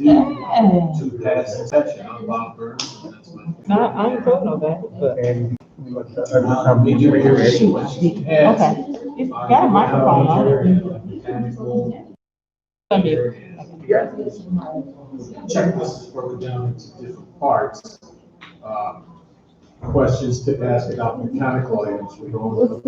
to pass inspection. I'm Bob Burns, and that's my. No, I ain't told nobody, but. And Major areas Shoot, questions to okay, ask. it's got a microphone on it. Mechanical. Okay. Checklist is broken down into different parts. Questions to ask about mechanical items. We go over the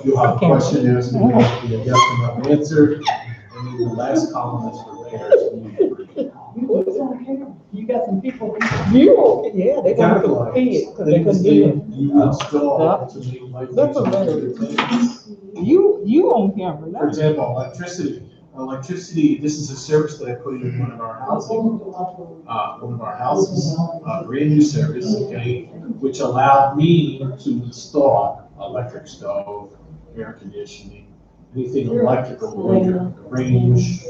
you'll have a question asked, and there'll be a yes or no answer. And then the last column is for layers. You got some people. You, yeah, they got Mechanical to pay it, items, cause they things couldn't do it. that you install to make life That's a easier. You on camera For now. example, electricity. Electricity, this is a service that I put in one of our houses, brand new service, okay, which allowed me to install electric stove, air conditioning, anything electrical, range,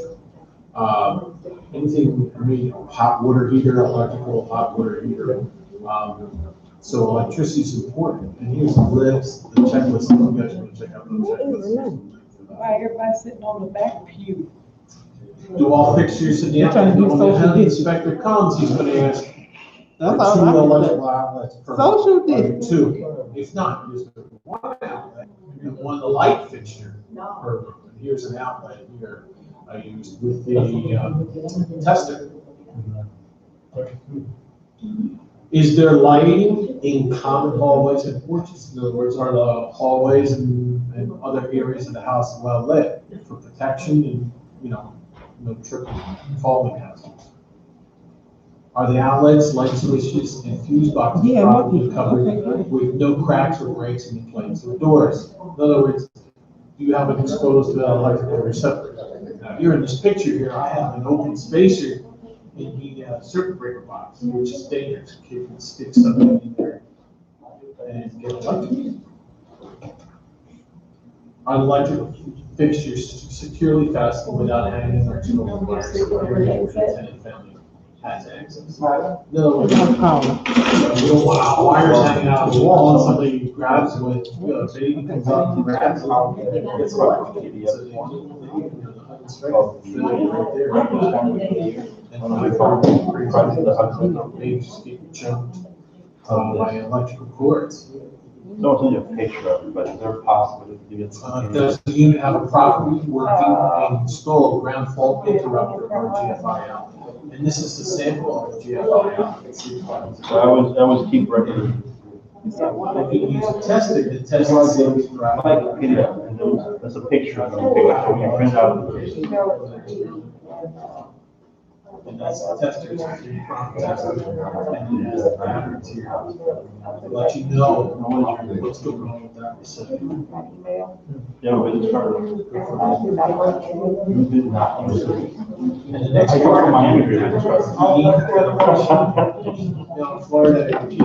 anything, hot water heater, electrical hot water heater. So electricity is important, and here's the list, the checklist, if you guys want to check out the checklist. Why everybody sitting on the back pew? Do all fixtures in the Trying to do when the social county distance. inspector comes, he's gonna ask That's for all two I electrical outlets per. Social or distance. Two, if not, just one outlet, and one light fixture per room. And here's an outlet here I used with the tester. Is there lighting in common hallways and porches? In other words, are the hallways and other areas of the house well lit for protection and, no tripping, falling hazards? Are the outlets, light switches, and fuse boxes properly covered with no cracks or breaks in the plates or doors? In other words, do you have it exposed to electrical receptors? Now, here in this picture here, I have an open spacer in the circuit breaker box, which is dangerous. You can stick something in there and get electrocuted. Are the electrical fixtures securely fastened without hanging or too long wires so the tenant family has access? No, you don't want wires hanging out of the wall and somebody grabs it with, a baby comes up and grabs it. It's electrocuted. So they right there. And my babies just get choked by electrical cords. Don't see a picture of it, but is there a possibility to get something? Does the unit have a properly working and installed ground fault interrupter or GFI outlet? And this is the sample of the GFI outlet. So I always keep record. You can use a tester to test the things correctly. That's a picture of the picture, so you print out. And that's the testers. And it has the patterns here to let you know what's going on with that receptor. Yeah, but it's hard. And the next part of my interview, Florida,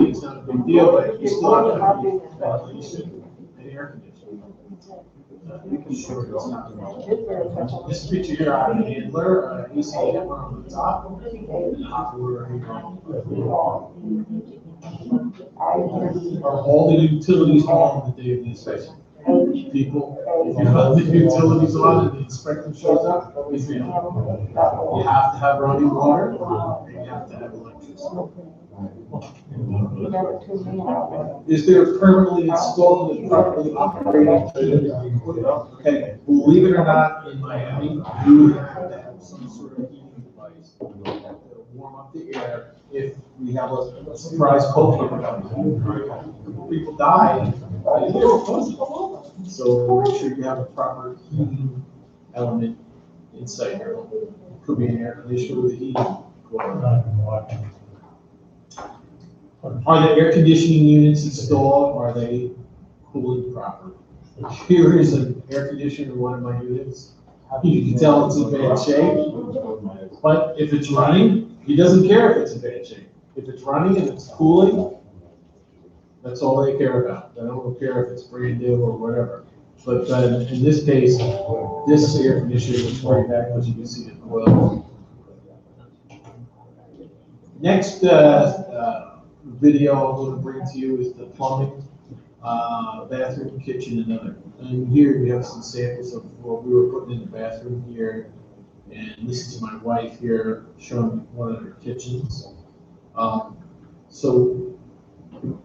it's not a big deal, but you still have to have ventilation and air conditioning. This picture here, I have a handler, AC handler on the top, and hot water heater on the bottom. Are all the utilities on the day of the inspection? People, if you have the utilities on and the inspector shows up, it's real. You have to have running water, and you have to have electricity. Is there permanently installed and properly operated? Okay, believe it or not, in Miami, you have to have some sort of heating device to warm up the air if we have a surprise cold front. People die. So make sure you have a proper heating element inside here. Could be an air conditioner with a heating. Are the air conditioning units installed? Are they cooling properly? Here is an air conditioner in one of my units. You can tell it's in bad shape, but if it's running, he doesn't care if it's in bad shape. If it's running and it's cooling, that's all they care about. They don't care if it's brand new or whatever. But in this case, this air conditioner is right back, as you can see the coil. Next video I'm going to bring to you is the plumbing, bathroom, kitchen, and other. And here we have some samples of what we were putting in the bathroom here. And this is my wife here showing one of her kitchens. So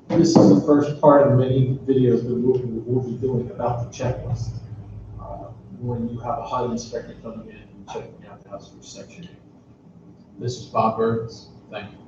this is the first part of many videos that we'll be doing about the checklist. When you have a highway inspector coming in and checking out the house for section 8. This is Bob Burns. Thank you.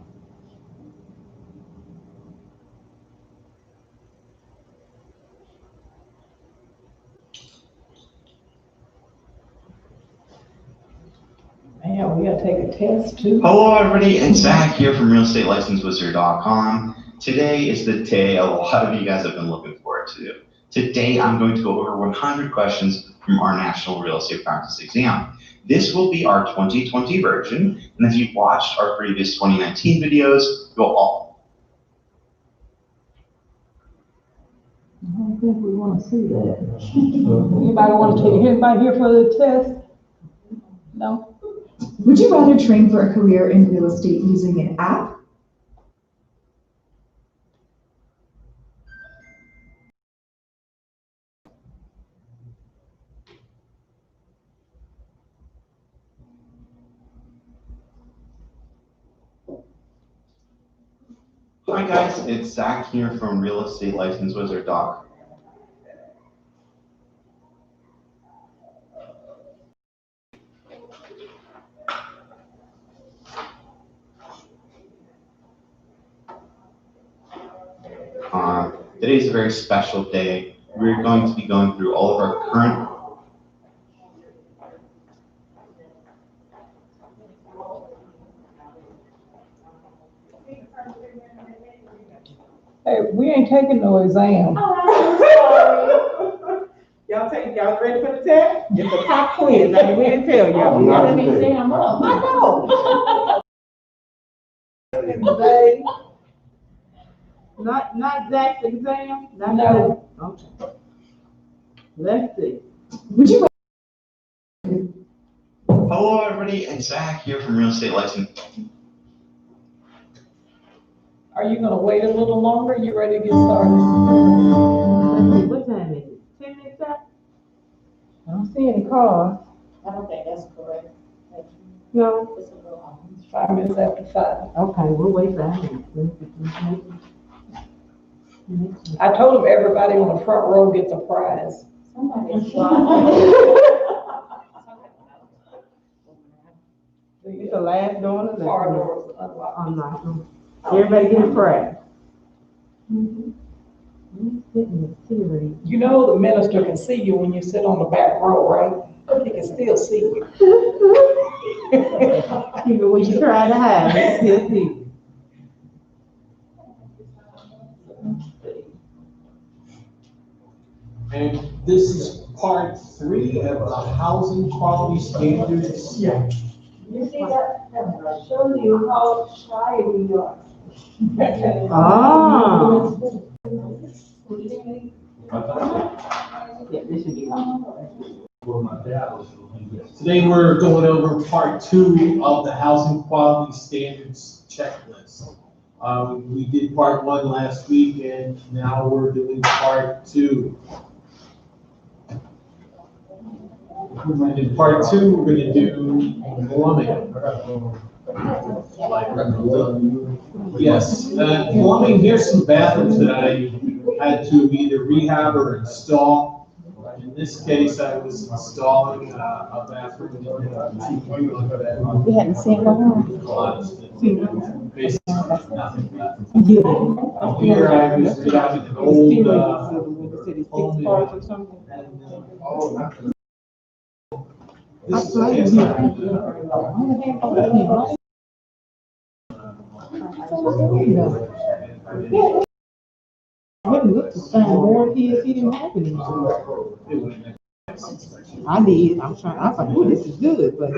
Man, we gotta take a test too. Hello everybody, it's Zach here from realestatelicensewizard.com. Today is the day a lot of you guys have been looking forward to. Today I'm going to go over 100 questions from our National Real Estate Practice Exam. This will be our 2020 version, and if you've watched our previous 2019 videos, you'll all. I don't think we wanna see that. Anybody wanna take, anybody here for the test? No? Would you rather train for a career in real estate using an app? Hi guys, it's Zach here from realestatelicensewizard.com. Today's a very special day. We're going to be going through all of our current Hey, we ain't taking no exam. Y'all ready for the test? It's a pop quiz, I mean, we didn't tell y'all. We got an exam up. I know. Not Zach's exam? Not No. that? Okay. Let's see. Would you Hello everybody, it's Zach here from Real Estate License. Are you gonna wait a little longer? You ready to get started? Let's see, what time is it? 10 minutes out? I don't see any cars. I don't think that's correct. No. It's a little. 5 minutes after 5. Okay, we'll wait 5 minutes. I told him everybody on the front row gets a prize. Somebody's It's the last door on the left. Car doors unlocked. Unlocked. Everybody get a prize. You know the minister can see you when you sit on the back row, right? He can still see you. Even when you try to hide, it's still see you. And this is part 3 of the housing quality standards. Yeah. You see that? That shows you how shy we are. Ah. Yeah, this should be on. Today we're going over part 2 of the housing quality standards checklist. We did part 1 last week and now we're doing part 2. In part 2, we're going to do plumbing. Yes, plumbing, here's some bathrooms that I had to either rehab or install. In this case, I was installing a bathroom. We hadn't seen one. Basically, nothing. Here I was rehabbing an old home. This is a case Wouldn't look to sign warranty if he didn't have any. I did, I was like, oh, this is good, but.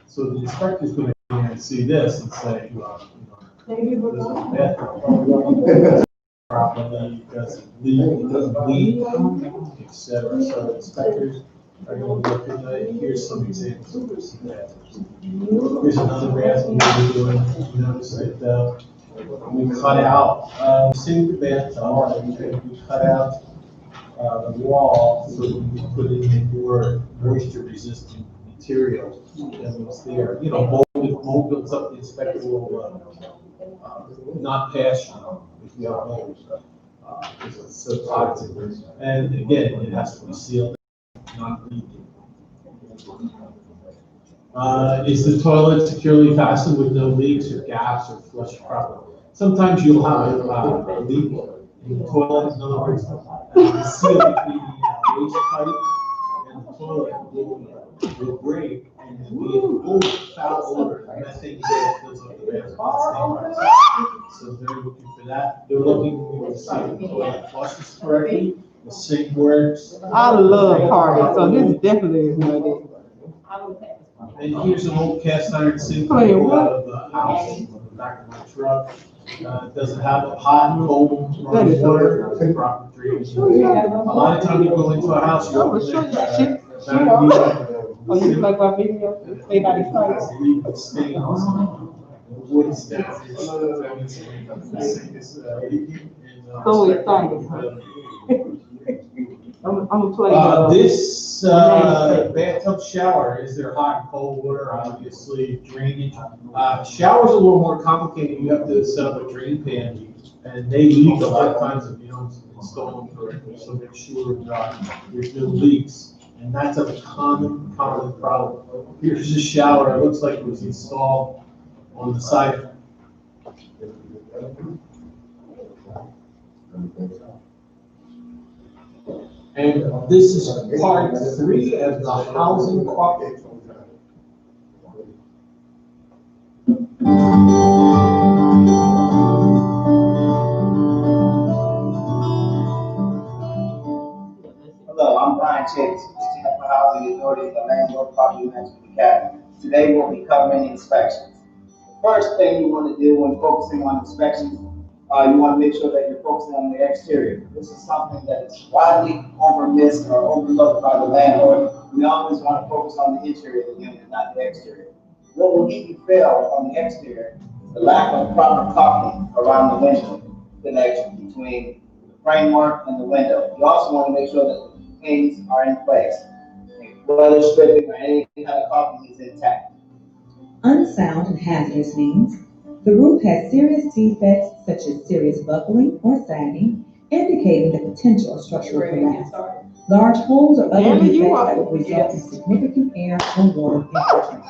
So the inspector's going to come in and see this and say, properly, doesn't leak, et cetera. So the inspectors are going to look at it. Here's some examples of that. Here's another bathroom we're doing. You notice that we cut out, same with the bathtub, we cut out the wall, so we put in a more moisture resistant material than what's there. You know, mold builds up, the inspector will, not pass you if you have mold. Because it's so toxic. And again, it has to be sealed, not leaking. Is the toilet securely fastened with no leaks or gaps or flush properly? Sometimes you'll have a leak in the toilet, in other words, the seal between the waste pipe and the toilet will break, and it'll be foul odor, and that thing fills up the bathroom. So they're looking for that. They're looking to see if the toilet flushes correctly, the sink works. I love parties, so this definitely is not it. And here's an old cast iron sink Wait, out what? of the house, on the back of my truck. It doesn't have a hot and cold That running is so water, proper drainage. A lot of times you go into a house, you I will open show it, you shit. Oh, you like my video? They got it started. leave stains. Wood stains. So excited. I'm gonna play. This bathtub shower, is there hot and cold water? Obviously drainage. Shower's a little more complicated. You have to set up a drain pan, and they leak a lot of times if you don't install them correctly. So make sure there's no leaks, and that's a common problem. Here's the shower. It looks like it was installed on the side. And this is part 3 of the housing cooperative. Hello, I'm Brian Chase, Tampa Housing Authority, the Landlord Property Management Academy. Today we'll be covering inspections. The first thing you want to do when focusing on inspections, you want to make sure that you're focusing on the exterior. This is something that is widely missed or overlooked by the landlord. We always want to focus on the interior of the unit, not the exterior. What will keep you fail on the exterior is the lack of proper caulking around the window connection between the framework and the window. You also want to make sure that the panes are in place. Weather stripping or any kind of caulking is intact. Unsound and hazardous means the roof has serious defects such as serious buckling or sagging, indicating the potential of structural collapse. Large holes or other defects that will result in significant air or water infiltration.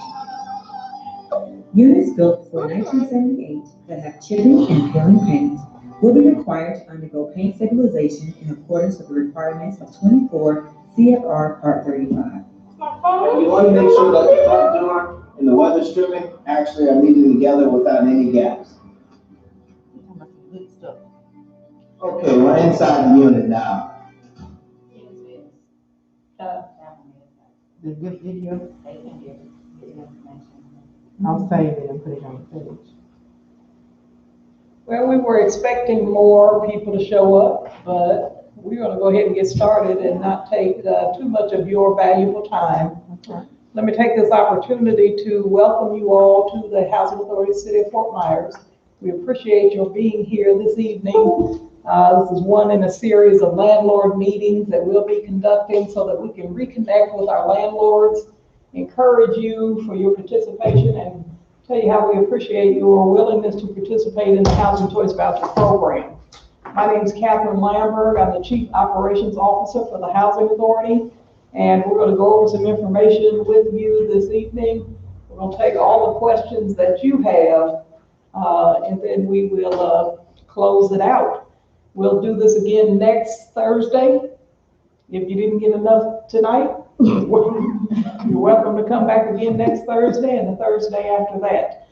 Units built before 1978 that have chipping and peeling paint will be required to undergo paint stabilization in accordance with the requirements of 24 CFR Part 35. You want to make sure that the front door and the weather stripping actually are meeting together without any gaps. Okay, we're inside the unit now. The good video. I'll save it and put it on the page. Well, we were expecting more people to show up, but we're gonna go ahead and get started and not take too much of your valuable time. Okay. Let me take this opportunity to welcome you all to the Housing Authority City of Fort Myers. We appreciate your being here this evening. This is one in a series of landlord meetings that we'll be conducting so that we can reconnect with our landlords, encourage you for your participation, and tell you how we appreciate your willingness to participate in the Housing Choice Voucher Program. My name is Catherine Lamberg. I'm the Chief Operations Officer for the Housing Authority, and we're going to go over some information with you this evening. We're going to take all the questions that you have, and then we will close it out. We'll do this again next Thursday. If you didn't get enough tonight, you're welcome to come back again next Thursday and the Thursday after that.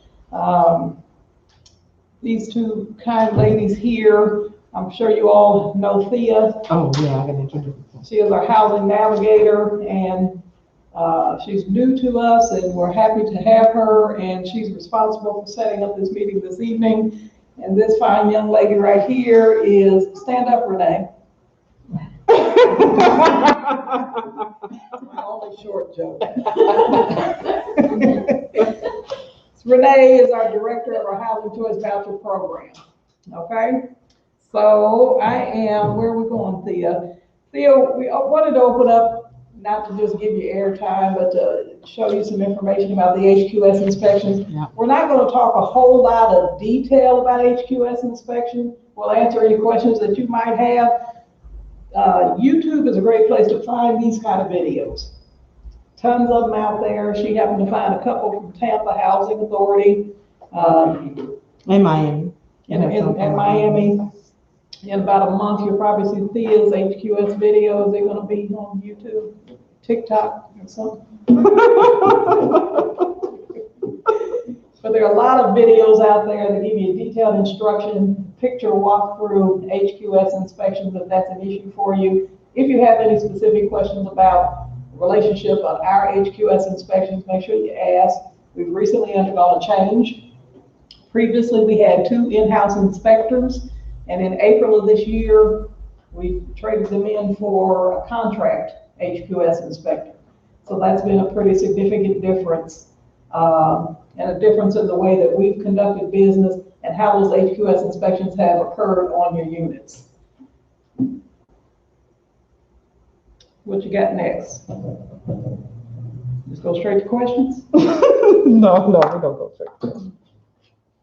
These two kind ladies here, I'm sure you all know Thea. Oh, yeah, I can introduce her. She is our housing navigator, and she's new to us, and we're happy to have her, and she's responsible for setting up this meeting this evening. And this fine young lady right here is, stand up, Renee. My only short joke. Renee is our director of our Housing Choice Voucher Program. Okay? So I am, where are we going, Thea? Theo, we wanted to open up, not to just give you airtime, but to show you some information about the HQS inspections. Yeah. We're not gonna talk a whole lot of detail about HQS inspection. We'll answer any questions that you might have. YouTube is a great place to find these kind of videos. Tons of them out there. She happened to find a couple from Tampa Housing Authority, In Miami. in Miami. In about a month, you'll probably see Thea's HQS videos. They're gonna be on YouTube, TikTok, and something. But there are a lot of videos out there that give you detailed instruction, picture walkthrough HQS inspections if that's an issue for you. If you have any specific questions about the relationship of our HQS inspections, make sure you ask. We've recently undergone a change. Previously, we had 2 in-house inspectors, and in April of this year, we traded them in for a contract HQS inspector. So that's been a pretty significant difference, and a difference in the way that we've conducted business and how those HQS inspections have occurred on your units. What you got next? Just go straight to questions? No, we're gonna go straight.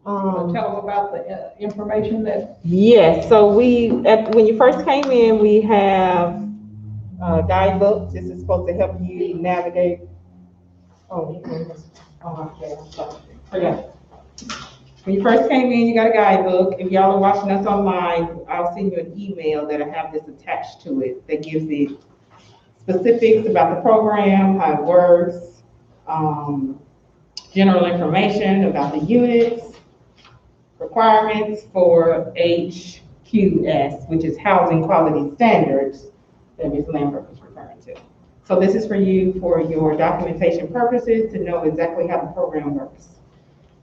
Tell them about the information that. Yes, so when you first came in, we have guidebooks. This is supposed to help you navigate. Okay, I'm sorry. Forgot. When you first came in, you got a guidebook. If y'all are watching us online, I'll send you an email that'll have this attached to it that gives the specifics about the program, how it works, general information about the units, requirements for HQS, which is Housing Quality Standards that Ms. Lambert was referring to. So this is for you, for your documentation purposes, to know exactly how the program works.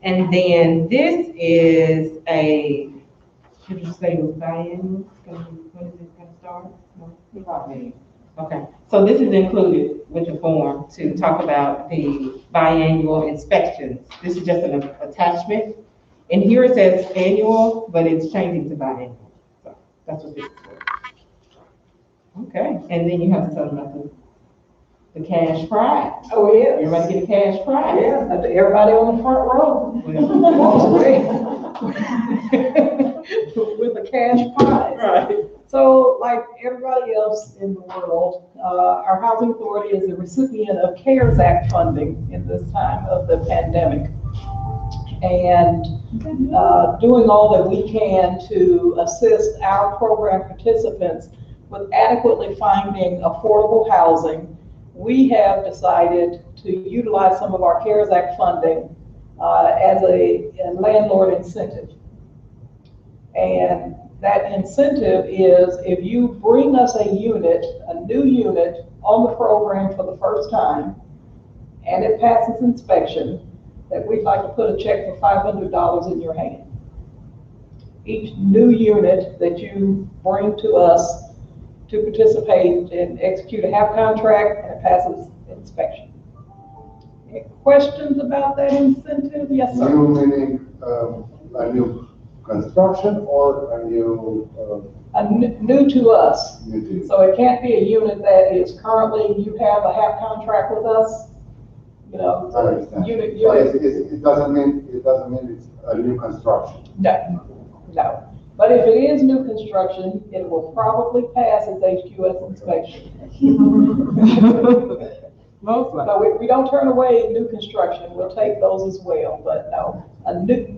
And then this is should you say it was biannual? When is it gonna start? No? Okay, so this is included with the form to talk about the biannual inspections. This is just an attachment. And here it says annual, but it's changing to biannual. So that's what this is for. Okay, and then you have to tell them about the cash prize. Oh, yeah. Everybody get a cash prize. Yeah, everybody on the front row. Walks away with a cash prize. Right. So like everybody else in the world, our housing authority is a recipient of CARES Act funding in this time of the pandemic. And doing all that we can to assist our program participants with adequately finding affordable housing, we have decided to utilize some of our CARES Act funding as a landlord incentive. And that incentive is if you bring us a unit, a new unit on the program for the first time, and it passes inspection, that we'd like to put a check for $500 in your hand. Each new unit that you bring to us to participate and execute a HAP contract and it passes inspection. Any questions about that incentive? Yes, sir. New meaning a new construction or a new? New to us. New to you. So it can't be a unit that is currently, you have a HAP contract with us. You know, I understand. unit. But it doesn't mean it's a new construction. No. But if it is new construction, it will probably pass its HQS inspection. So we don't turn away new construction. We'll take those as well. But no,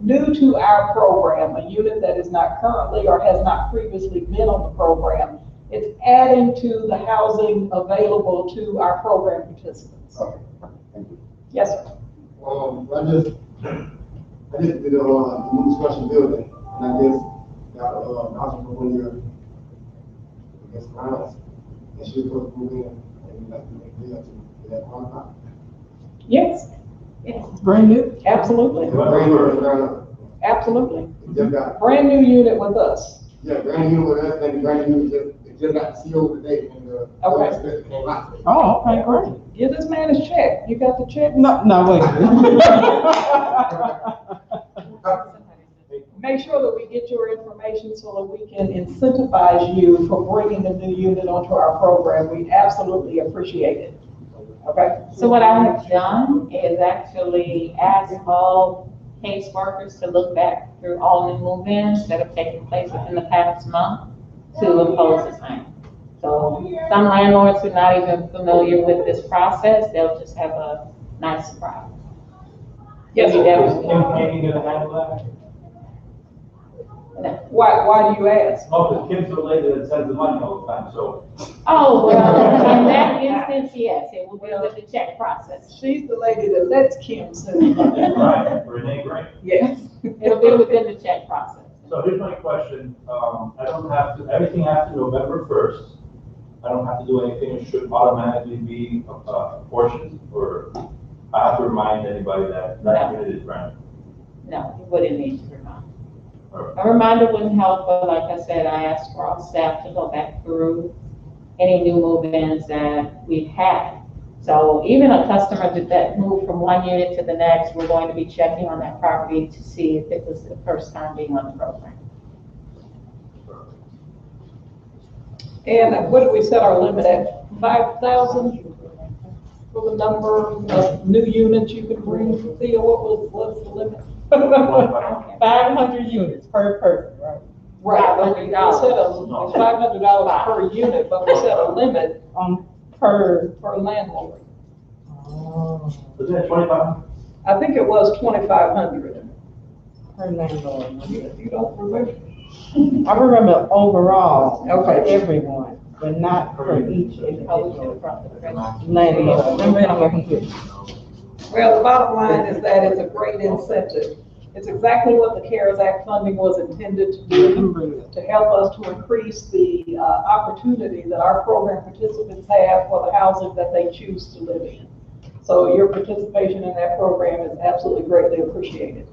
new to our program, a unit that is not currently or has not previously been on the program, it's adding to the housing available to our program participants. Okay, thank you. Yes, sir. I just did a new construction building, and I guess got a house for 1 year. I guess my house, and she's supposed to move in and like to make me up to that qualify. Yes. It's brand new. Absolutely. Absolutely. Just got, Brand new unit with us. yeah, brand new with us, and brand new, it just got sealed today when the Okay. inspector came out. Oh, okay, great. Give this man his check. You got the check? No, wait. make sure that we get your information so that we can incentivize you for bringing a new unit onto our program. We absolutely appreciate it. Okay? So what I have done is actually ask all caseworkers to look back through all new move-ins that have taken place within the past month to impose the same. So some landlords who are not even familiar with this process, they'll just have a nice surprise. Yes, Kim, definitely. can you get a handle that? Why do you ask? Oh, because Kim's the lady that sends the money all the time, so. Oh, well, in that instance, yes, it will be with the check process. She's the lady that lets Kim send the money. Right, Renee, right. Yes. It'll be within the check process. So here's my question, I don't have to, everything after November 1st, I don't have to do anything, it should automatically be apportioned, or I have to remind anybody that that unit is granted? No, you wouldn't need to remind. A reminder wouldn't help, but like I said, I asked for all staff to go back through any new move-ins that we've had. So even a customer that moved from one unit to the next, we're going to be checking on that property to see if it was the first time being on the program. And what did we set our limit at? 5,000 for the number of new units you can bring? Thea, what's the limit? 500 units per person, right? Right, but we set a $500 per unit, but we set a limit On per. landlord. Was it 25? I think it was 2,500. Per landlord. You don't remember? I remember overall, Okay. everyone, but not for each individual landlord. Remember it on my computer. Well, the bottom line is that it's a great incentive. It's exactly what the CARES Act funding was intended to do, to help us to increase the opportunity that our program participants have for the housing that they choose to live in. So your participation in that program is absolutely greatly appreciated.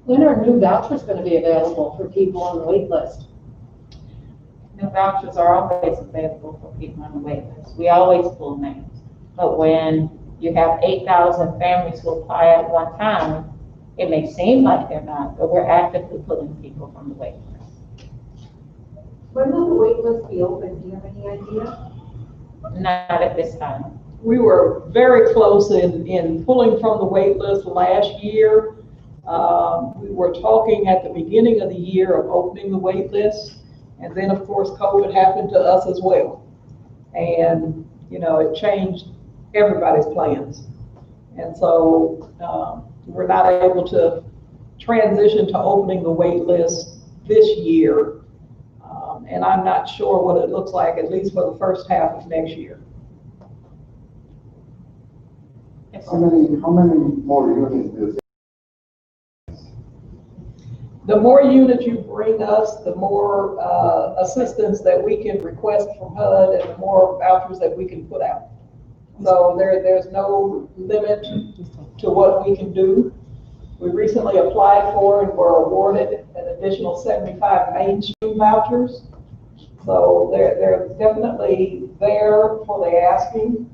When are new vouchers going to be available for people on the wait list? New vouchers are always available for people on the wait list. We always pull names. But when you have 8,000 families who apply at one time, it may seem like they're not, but we're actively pulling people from the wait list. When will the wait list be open? Do you have any idea? Not at this time. We were very close in pulling from the wait list last year. We were talking at the beginning of the year of opening the wait list. And then, of course, COVID happened to us as well. And, it changed everybody's plans. And so we're not able to transition to opening the wait list this year. And I'm not sure what it looks like, at least for the first half of next year. How many more units is The more units you bring us, the more assistance that we can request from HUD and the more vouchers that we can put out. So there's no limit to what we can do. We recently applied for and were awarded an additional 75 mainstream vouchers. So they're definitely there for the asking.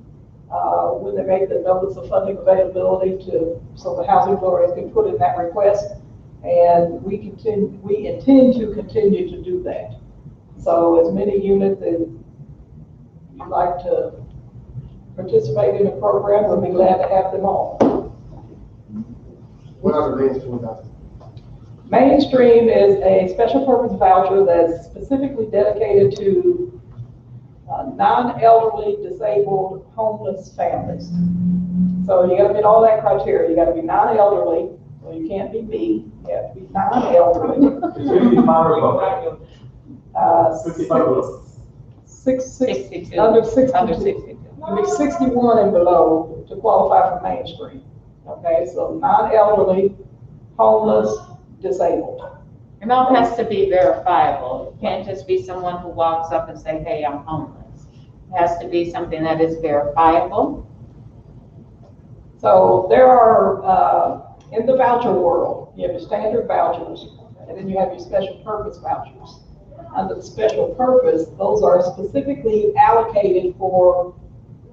When they make the notice of funding availability so the housing authorities can put in that request. And we intend to continue to do that. So as many units as you'd like to participate in the program, we'll be glad to have them all. What are the mainstream vouchers? Mainstream is a special purpose voucher that's specifically dedicated to non-elderly, disabled, homeless families. So you gotta meet all that criteria. You gotta be non-elderly, so you can't be me. You have to be non-elderly. 55 or above? 55 or below? 62. Under 62. Under 62. You be 61 and below to qualify for mainstream. Okay, so non-elderly, homeless, disabled. And all has to be verifiable. It can't just be someone who walks up and say, hey, I'm homeless. It has to be something that is verifiable. So there are, in the voucher world, you have your standard vouchers, and then you have your special purpose vouchers. Under the special purpose, those are specifically allocated for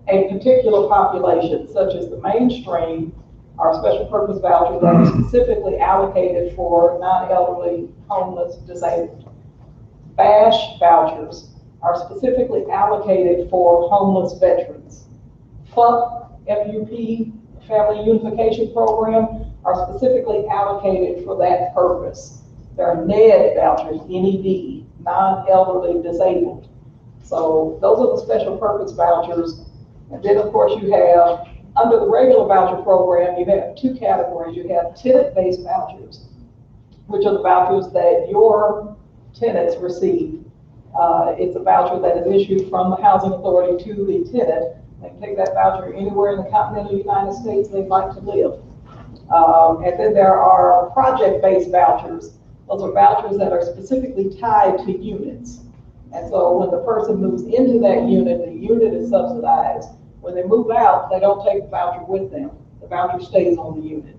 a particular population, such as the mainstream are special purpose vouchers that are specifically allocated for non-elderly, homeless, disabled. BASH vouchers are specifically allocated for homeless veterans. FUP, Family Unification Program, are specifically allocated for that purpose. There are NED vouchers, NED, non-elderly disabled. So those are the special purpose vouchers. And then of course you have, under the regular voucher program, you have two categories. You have tenant-based vouchers, which are the vouchers that your tenants receive. It's a voucher that is issued from the housing authority to the tenant. They can take that voucher anywhere in the continental United States they'd like to live. And then there are project-based vouchers. Those are vouchers that are specifically tied to units. And so when the person moves into that unit, the unit is subsidized. When they move out, they don't take the voucher with them. The voucher stays on the unit.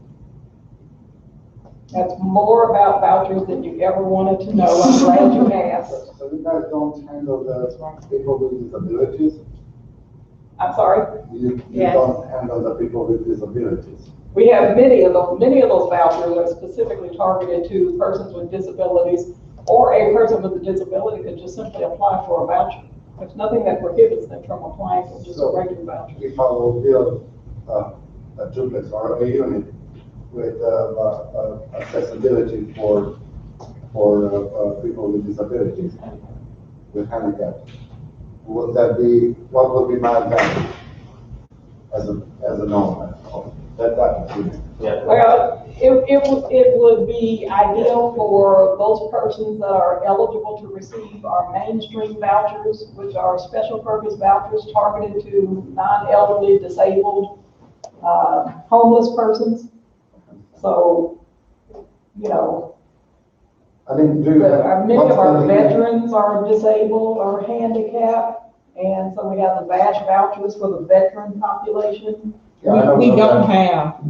That's more about vouchers than you ever wanted to know. I'm glad you asked. So you guys don't handle the people with disabilities? I'm sorry? You Yes. don't handle the people with disabilities? We have many of those vouchers are specifically targeted to persons with disabilities, or a person with a disability that just simply apply for a voucher. There's nothing that prohibits them from applying for just a regular voucher. If I will build a duplex or a unit with accessibility for people with disabilities, with handicap, what would be my advantage as an owner of that type of unit? Yeah. Well, it would be ideal for those persons that are eligible to receive our mainstream vouchers, which are special purpose vouchers targeted to non-elderly, disabled, homeless persons. So, you know, I mean, do you have? many of our veterans are disabled or handicapped, and so we have the VASH vouchers for the veteran population. We don't have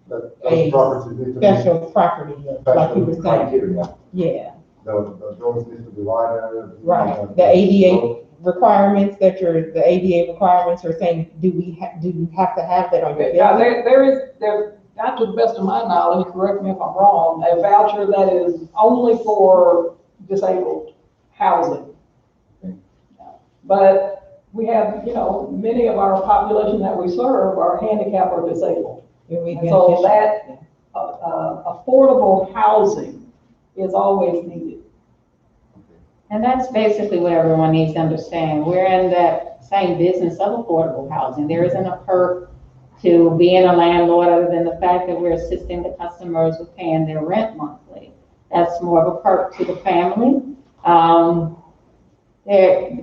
Those properties need to be special property, like you were special saying. criteria. Yeah, The doors need to be wider. right. The ADA requirements the ADA requirements are saying, do you have to have that on your Now, building? there, not to the best of my knowledge, correct me if I'm wrong, a voucher that is only for disabled housing. But we have, you know, many of our population that we serve are handicapped or disabled. And so that affordable housing is always needed. And that's basically what everyone needs to understand. We're in that same business of affordable housing. There isn't a perk to being a landlord other than the fact that we're assisting the customers with paying their rent monthly. That's more of a perk to the family.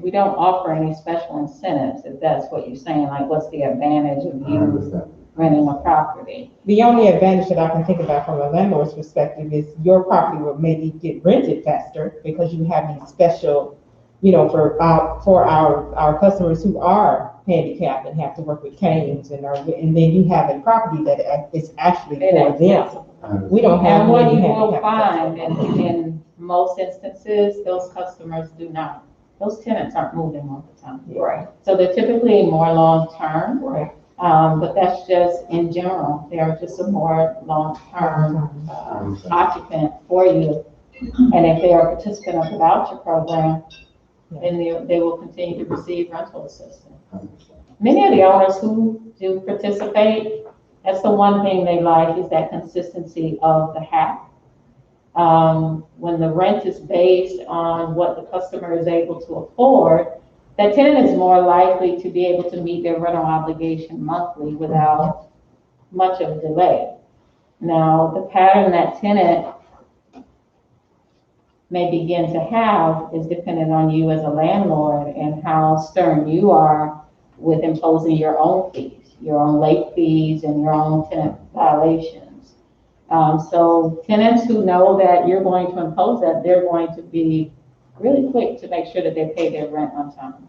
We don't offer any special incentives, if that's what you're saying, like what's the advantage of you renting a property? The only advantage that I can think about from a landlord's perspective is your property will maybe get rented faster because you have these special, you know, for our customers who are handicapped and have to work with canes and then you have a property that is actually for them. We don't have And what many you will handicapped find in most instances, those customers do not, those tenants aren't moving all the time. Right. So they're typically more long-term. Right. But that's just in general. They're just a more long-term occupant for you. And if they are a participant of the voucher program, then they will continue to receive rental assistance. Many of the owners who do participate, that's the one thing they like is that consistency of the HAP. When the rent is based on what the customer is able to afford, that tenant is more likely to be able to meet their rental obligation monthly without much of a delay. Now, the pattern that tenant may begin to have is dependent on you as a landlord and how stern you are with imposing your own fees, your own late fees and your own tenant violations. So tenants who know that you're going to impose that, they're going to be really quick to make sure that they pay their rent on time.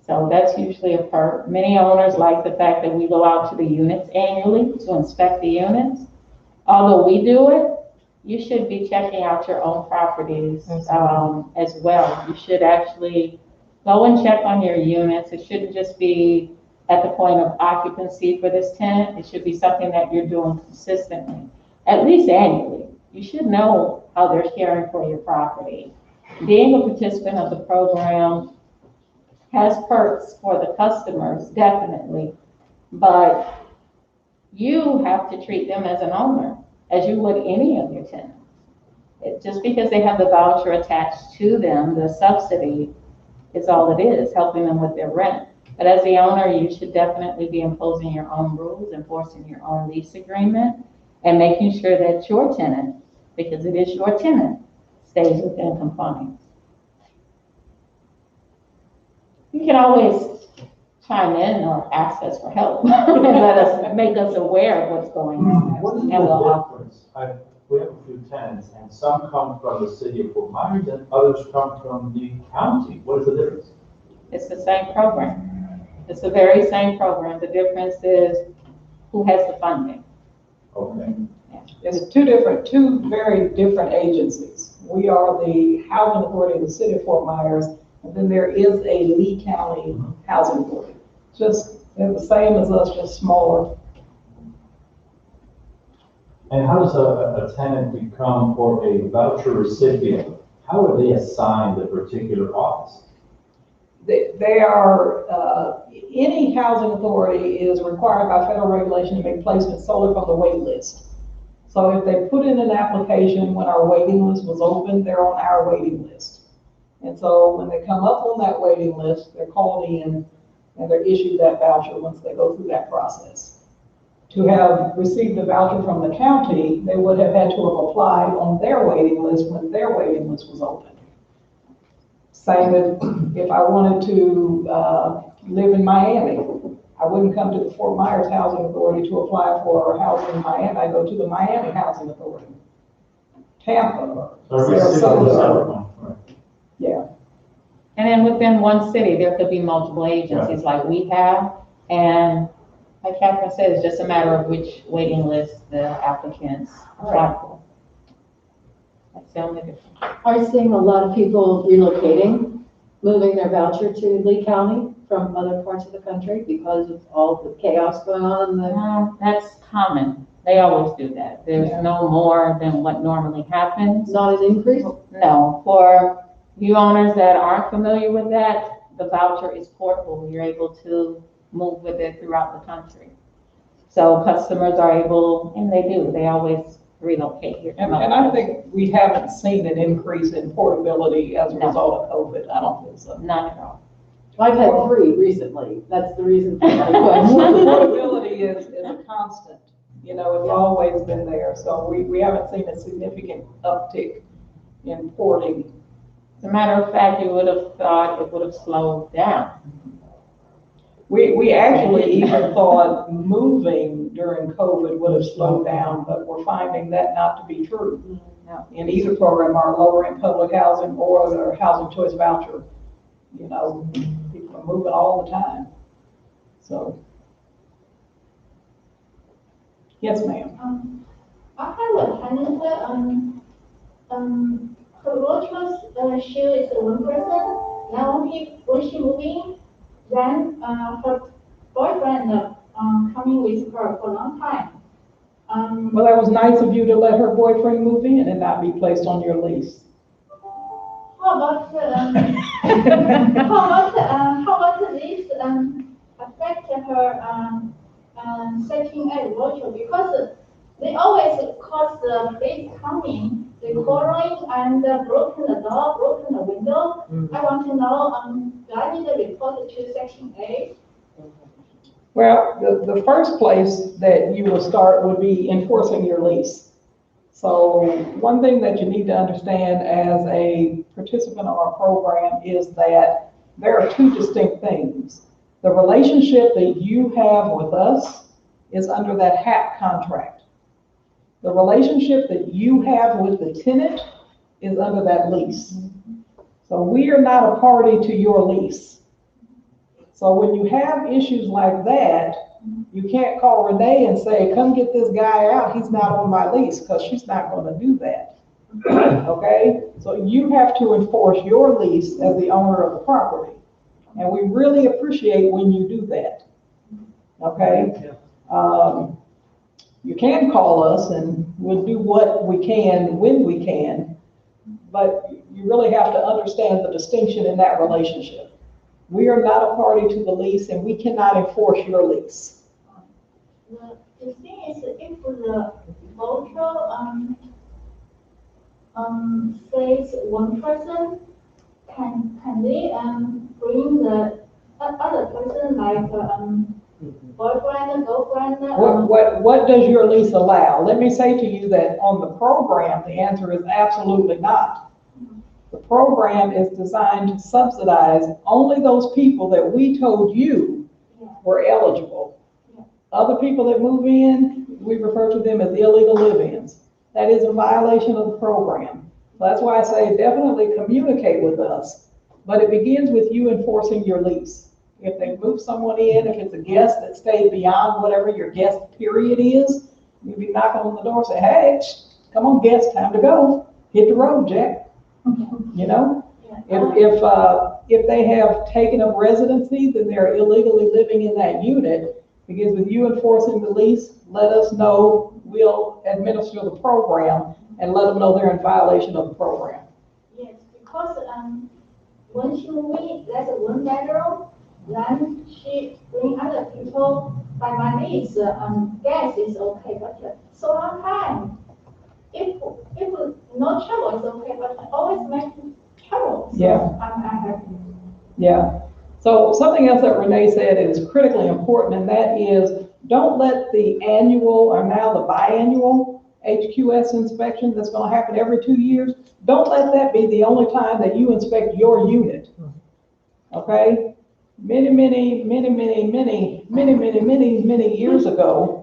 So that's usually a perk. Many owners like the fact that we go out to the units annually to inspect the units. Although we do it, you should be checking out your own properties as well. You should actually go and check on your units. It shouldn't just be at the point of occupancy for this tenant. It should be something that you're doing consistently, at least annually. You should know how they're caring for your property. Being a participant of the program has perks for the customers, definitely, but you have to treat them as an owner, as you would any of your tenants. Just because they have the voucher attached to them, the subsidy is all it is, helping them with their rent. But as the owner, you should definitely be imposing your own rules, enforcing your own lease agreement, and making sure that your tenant, because it is your tenant, stays within compliance. You can always chime in or ask us for help and make us aware of what's going on. What is And the we'll help. difference? We have a few tenants, and some come from the city of Fort Myers, and others come from the county. What is the difference? It's the same program. It's the very same program. The difference is who has the funding. Okay. It's two very different agencies. We are the Housing Authority of the City of Fort Myers, and then there is a Lee County Housing Authority. They're the same as us, just smaller. And how does a tenant become, or a voucher recipient, how are they assigned a particular office? They are, any housing authority is required by federal regulation to make placements solely from the wait list. So if they put in an application when our waiting list was open, they're on our waiting list. And so when they come up on that waiting list, they're called in and they're issued that voucher once they go through that process. To have received the voucher from the county, they would have had to have applied on their waiting list when their waiting list was open. Same with if I wanted to live in Miami, I wouldn't come to the Fort Myers Housing Authority to apply for housing in Miami. I go to the Miami Housing Authority, Tampa, Sarasota. Yeah. And then within one city, there could be multiple agencies like we have. And like Catherine said, it's just a matter of which waiting list the applicants apply for. That's the only difference. Are you seeing a lot of people relocating, moving their voucher to Lee County from other parts of the country because of all the chaos going on in the? That's common. They always do that. There's no more than what normally happens. Not an increase? No. For you owners that aren't familiar with that, the voucher is portable. You're able to move with it throughout the country. So customers are able, and they do, they always relocate here. And I think we haven't seen an increase in portability as a result of COVID. I don't think so. Not at all. I've had 3 recently. That's the reason for my question. Portability is a constant. You know, it's always been there. So we haven't seen a significant uptick in porting. As a matter of fact, you would have thought it would have slowed down. We actually even thought moving during COVID would have slowed down, but we're finding that not to be true. In either program, our lower end public housing or their housing choice voucher, you know, people are moving all the time. So, yes, ma'am. I have a tenant, her virtual shoe is one person. Now when she moving, then her boyfriend coming with her for a long time. Well, that was nice of you to let her boyfriend move in and not be placed on your lease. How about this affect her setting at virtual, because they always cause the police coming, they quarreling and broken the door, broken the window. I want to know, do I need to report to Section 8? Well, the first place that you will start would be enforcing your lease. So one thing that you need to understand as a participant of our program is that there are 2 distinct things. The relationship that you have with us is under that HAP contract. The relationship that you have with the tenant is under that lease. So we are not a party to your lease. So when you have issues like that, you can't call Renee and say, come get this guy out, he's not on my lease, because she's not going to do that. Okay? So you have to enforce your lease as the owner of the property. And we really appreciate when you do that. okay? You can call us and we'll do what we can when we can, but you really have to understand the distinction in that relationship. We are not a party to the lease and we cannot enforce your lease. The thing is, if the voucher, says one person, can they, bring the other person, like, boyfriend, girlfriend? What does your lease allow? Let me say to you that on the program, the answer is absolutely not. The program is designed to subsidize only those people that we told you were eligible. Other people that move in, we refer to them as illegal live-ins. That is a violation of the program. So that's why I say definitely communicate with us, but it begins with you enforcing your lease. If they move someone in, if it's a guest that stayed beyond whatever your guest period is, you'd be knocking on the door and say, hey, come on guest, time to go. Hit the road, Jack. You know? If they have taken up residency, then they're illegally living in that unit. Begins with you enforcing the lease, let us know, we'll administer the program and let them know they're in violation of the program. Yes, because, when she moved, that's a one bedroom, then she bring other people, by my lease, gas is okay, but so long time. If no trouble is okay, but always make trouble. So Yeah. I'm happy. Yeah. So something else that Renee said is critically important, and that is don't let the annual or now the biannual HQS inspection that's going to happen every 2 years, don't let that be the only time that you inspect your unit. Okay? Many years ago,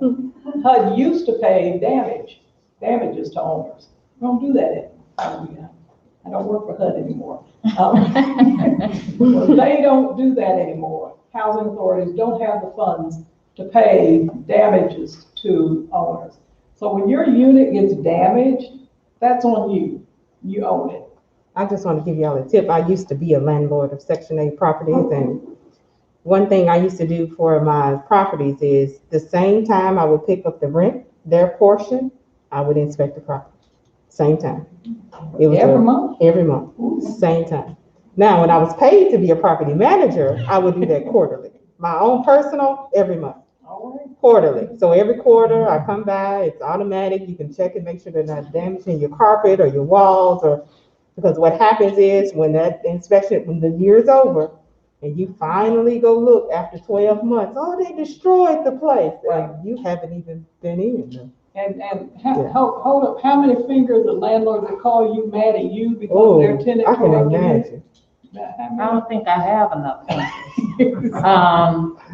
HUD used to pay damages to owners. Don't do that anymore. I don't work for HUD anymore. They don't do that anymore. Housing authorities don't have the funds to pay damages to owners. So when your unit gets damaged, that's on you. You own it. I just want to give y'all a tip. I used to be a landlord of Section 8 properties, and one thing I used to do for my properties is the same time I would pick up the rent, their portion, I would inspect the property. Same time. It was Every month? Every month, same time. Now, when I was paid to be a property manager, I would do that quarterly. My own personal, every month. Quarterly. So every quarter I come by, it's automatic. You can check and make sure they're not damaging your carpet or your walls, or because what happens is when that inspection, when the year's over and you finally go look after 12 months, oh, they destroyed the place. Well, you haven't even been in. And hold up, how many fingers of landlords that call you mad at you because their tenant? I can imagine. I don't think I have enough fingers.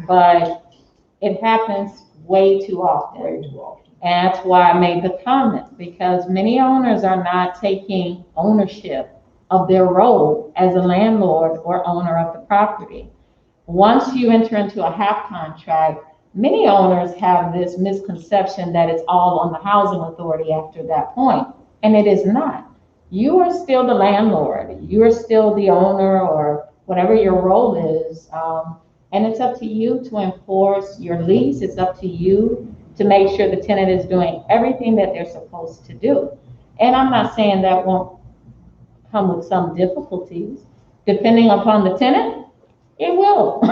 But it happens way too often. Way too often. And that's why I made the comment, because many owners are not taking ownership of their role as a landlord or owner of the property. Once you enter into a HAP contract, many owners have this misconception that it's all on the housing authority after that point, and it is not. You are still the landlord. You are still the owner, or whatever your role is, and it's up to you to enforce your lease. It's up to you to make sure the tenant is doing everything that they're supposed to do. And I'm not saying that won't come with some difficulties. Depending upon the tenant, it will.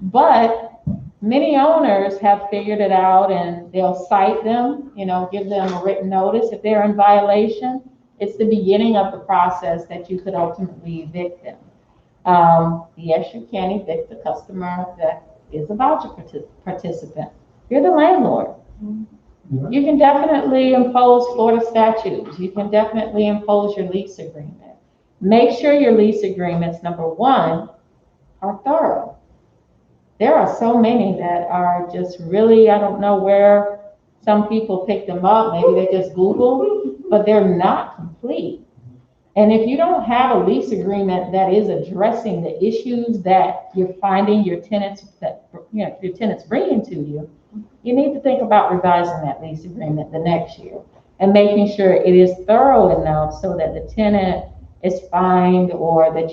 But many owners have figured it out, and they'll cite them, give them a written notice if they're in violation. It's the beginning of the process that you could ultimately evict them. Yes, you can evict the customer that is a voucher participant. You're the landlord. You can definitely impose Florida statutes. You can definitely impose your lease agreement. Make sure your lease agreements, number one, are thorough. There are so many that are just really, I don't know where some people pick them up. Maybe they just Google, but they're not complete. And if you don't have a lease agreement that is addressing the issues that you're finding your tenants bringing to you, you need to think about revising that lease agreement the next year and making sure it is thorough enough so that the tenant is fined, or that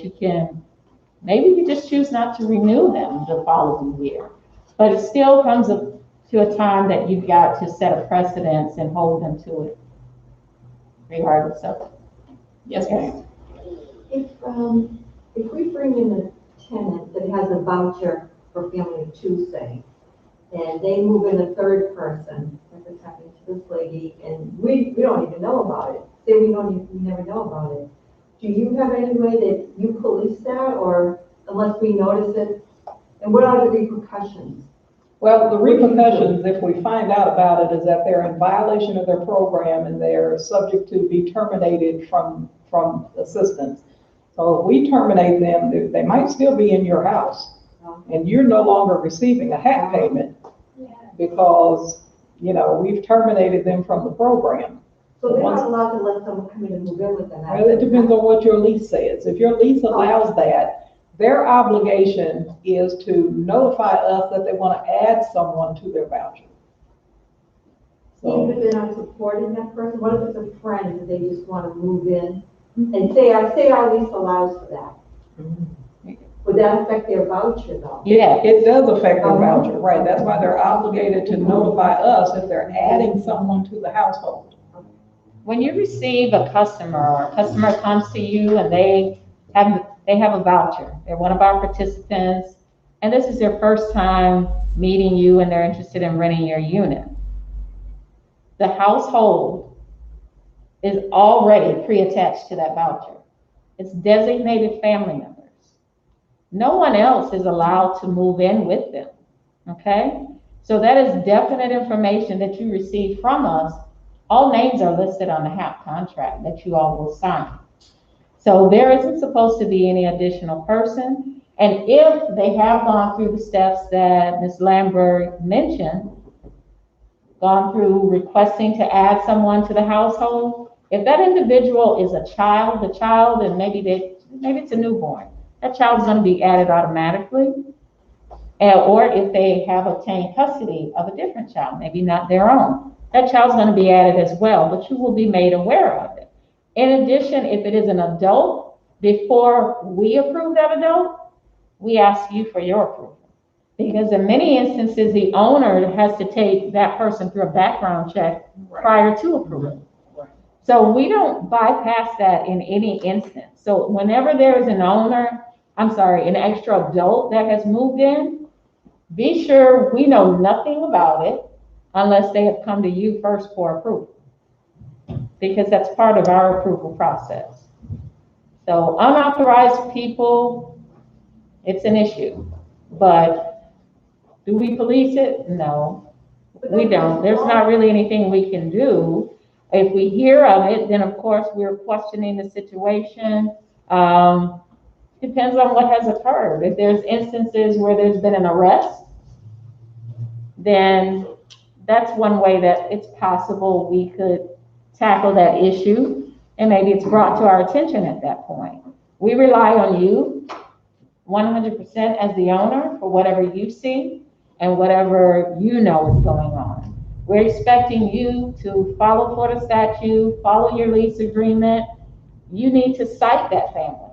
maybe you just choose not to renew them the following year. But it still comes to a time that you've got to set a precedence and hold them to it, regardless of it. Yes, ma'am. If we bring in a tenant that has a voucher for family of two, say, and they move in a third person, like what's happening to this lady, and we don't even know about it, say we never know about it. Do you have any way that you police that, or unless we notice it? And what are the repercussions? Well, the repercussions, if we find out about it, is that they're in violation of their program and they're subject to be terminated from assistance. So if we terminate them, they might still be in your house, and you're no longer receiving a HAP payment because, you know, we've terminated them from the program. So they're not allowed to let someone come in and move in with them? Well, it depends on what your lease says. If your lease allows that, their obligation is to notify us that they want to add someone to their voucher. Even if they're not supporting that person, what if it's a friend that they just want to move in? And say our lease allows for that. Would that affect their voucher though? Yeah, it does affect their voucher, right? That's why they're obligated to notify us if they're adding someone to the household. When you receive a customer, or a customer comes to you and they have a voucher, they're one of our participants, and this is their first time meeting you and they're interested in renting your unit. The household is already pre-attached to that voucher. It's designated family members. No one else is allowed to move in with them, okay? So that is definite information that you receive from us. All names are listed on the HAP contract that you all will sign. So there isn't supposed to be any additional person. And if they have gone through the steps that Ms. Lambert mentioned, gone through requesting to add someone to the household, if that individual is a child, and maybe it's a newborn, that child's going to be added automatically. Or if they have obtained custody of a different child, maybe not their own, that child's going to be added as well, but you will be made aware of it. In addition, if it is an adult, before we approve that adult, we ask you for your approval. Because in many instances, the owner has to take that person through a background check prior to approval. So we don't bypass that in any instance. So whenever there is an extra adult that has moved in, be sure we know nothing about it unless they have come to you first for approval, because that's part of our approval process. So unauthorized people, it's an issue, but do we police it? No, we don't. There's not really anything we can do. If we hear of it, then of course we're questioning the situation. Depends on what has occurred. If there's instances where there's been an arrest, then that's one way that it's possible we could tackle that issue, and maybe it's brought to our attention at that point. We rely on you 100% as the owner for whatever you see and whatever you know is going on. We're expecting you to follow Florida statute, follow your lease agreement. You need to cite that family.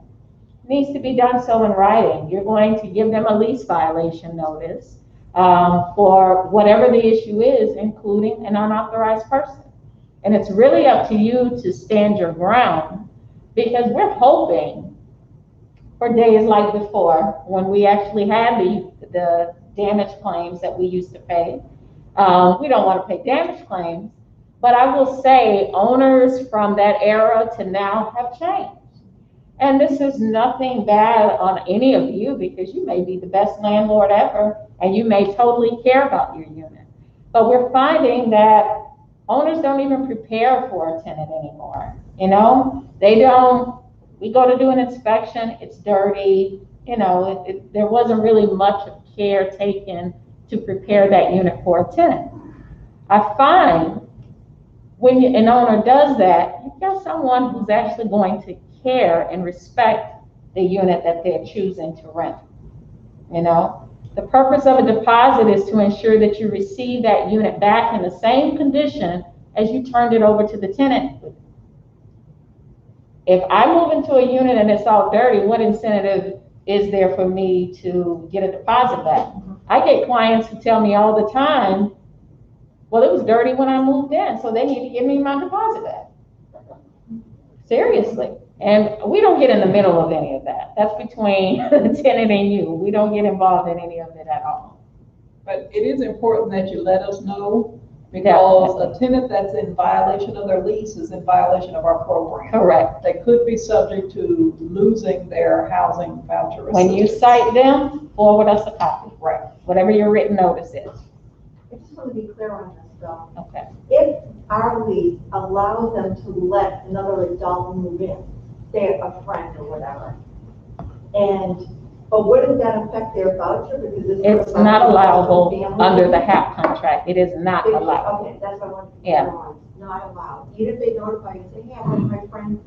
It needs to be done so in writing. You're going to give them a lease violation notice for whatever the issue is, including an unauthorized person. And it's really up to you to stand your ground, because we're hoping for days like before when we actually had the damage claims that we used to pay. We don't want to pay damage claims, but I will say owners from that era to now have changed. And this is nothing bad on any of you, because you may be the best landlord ever and you may totally care about your unit. But we're finding that owners don't even prepare for a tenant anymore. You know, we go to do an inspection, it's dirty, you know, there wasn't really much care taken to prepare that unit for a tenant. I find when an owner does that, you've got someone who's actually going to care and respect the unit that they're choosing to rent. You know, the purpose of a deposit is to ensure that you receive that unit back in the same condition as you turned it over to the tenant. If I move into a unit and it's all dirty, what incentive is there for me to get a deposit back? I get clients who tell me all the time, well, it was dirty when I moved in, so they need to give me my deposit back. Seriously. And we don't get in the middle of any of that. That's between the tenant and you. We don't get involved in any of it at all. But it is important that you let us know, because a tenant that's in violation of their lease is in violation of our program. Correct. They could be subject to losing their housing voucher assistance. When you cite them, forward us a copy. Right. Whatever your written notice is. I just want to be clear on this though. Okay. If our lease allows them to let another adult move in, say a friend or whatever, but wouldn't that affect their voucher? Because it's not allowable under the HAP contract. It is not allowed. Okay, that's what I wanted to be Yeah. clear on. Not allowed. Even if they notify you, say, hey, I want my friend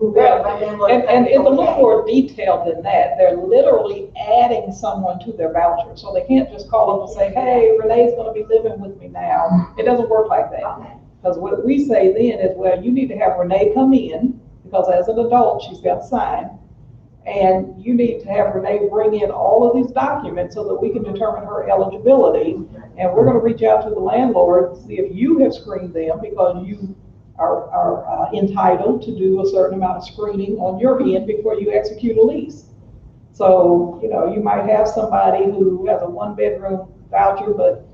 move in, Well, my landlord and said it's a little okay. more detailed than that. They're literally adding someone to their voucher. So they can't just call up and say, hey, Renee's gonna be living with me now. It doesn't work like that. Okay. Because what we say then is, well, you need to have Renee come in, because as an adult, she's got to sign. And you need to have Renee bring in all of these documents so that we can determine her eligibility. And we're gonna reach out to the landlord, see if you have screened them, because you are entitled to do a certain amount of screening on your end before you execute a lease. So, you might have somebody who has a 1-bedroom voucher, but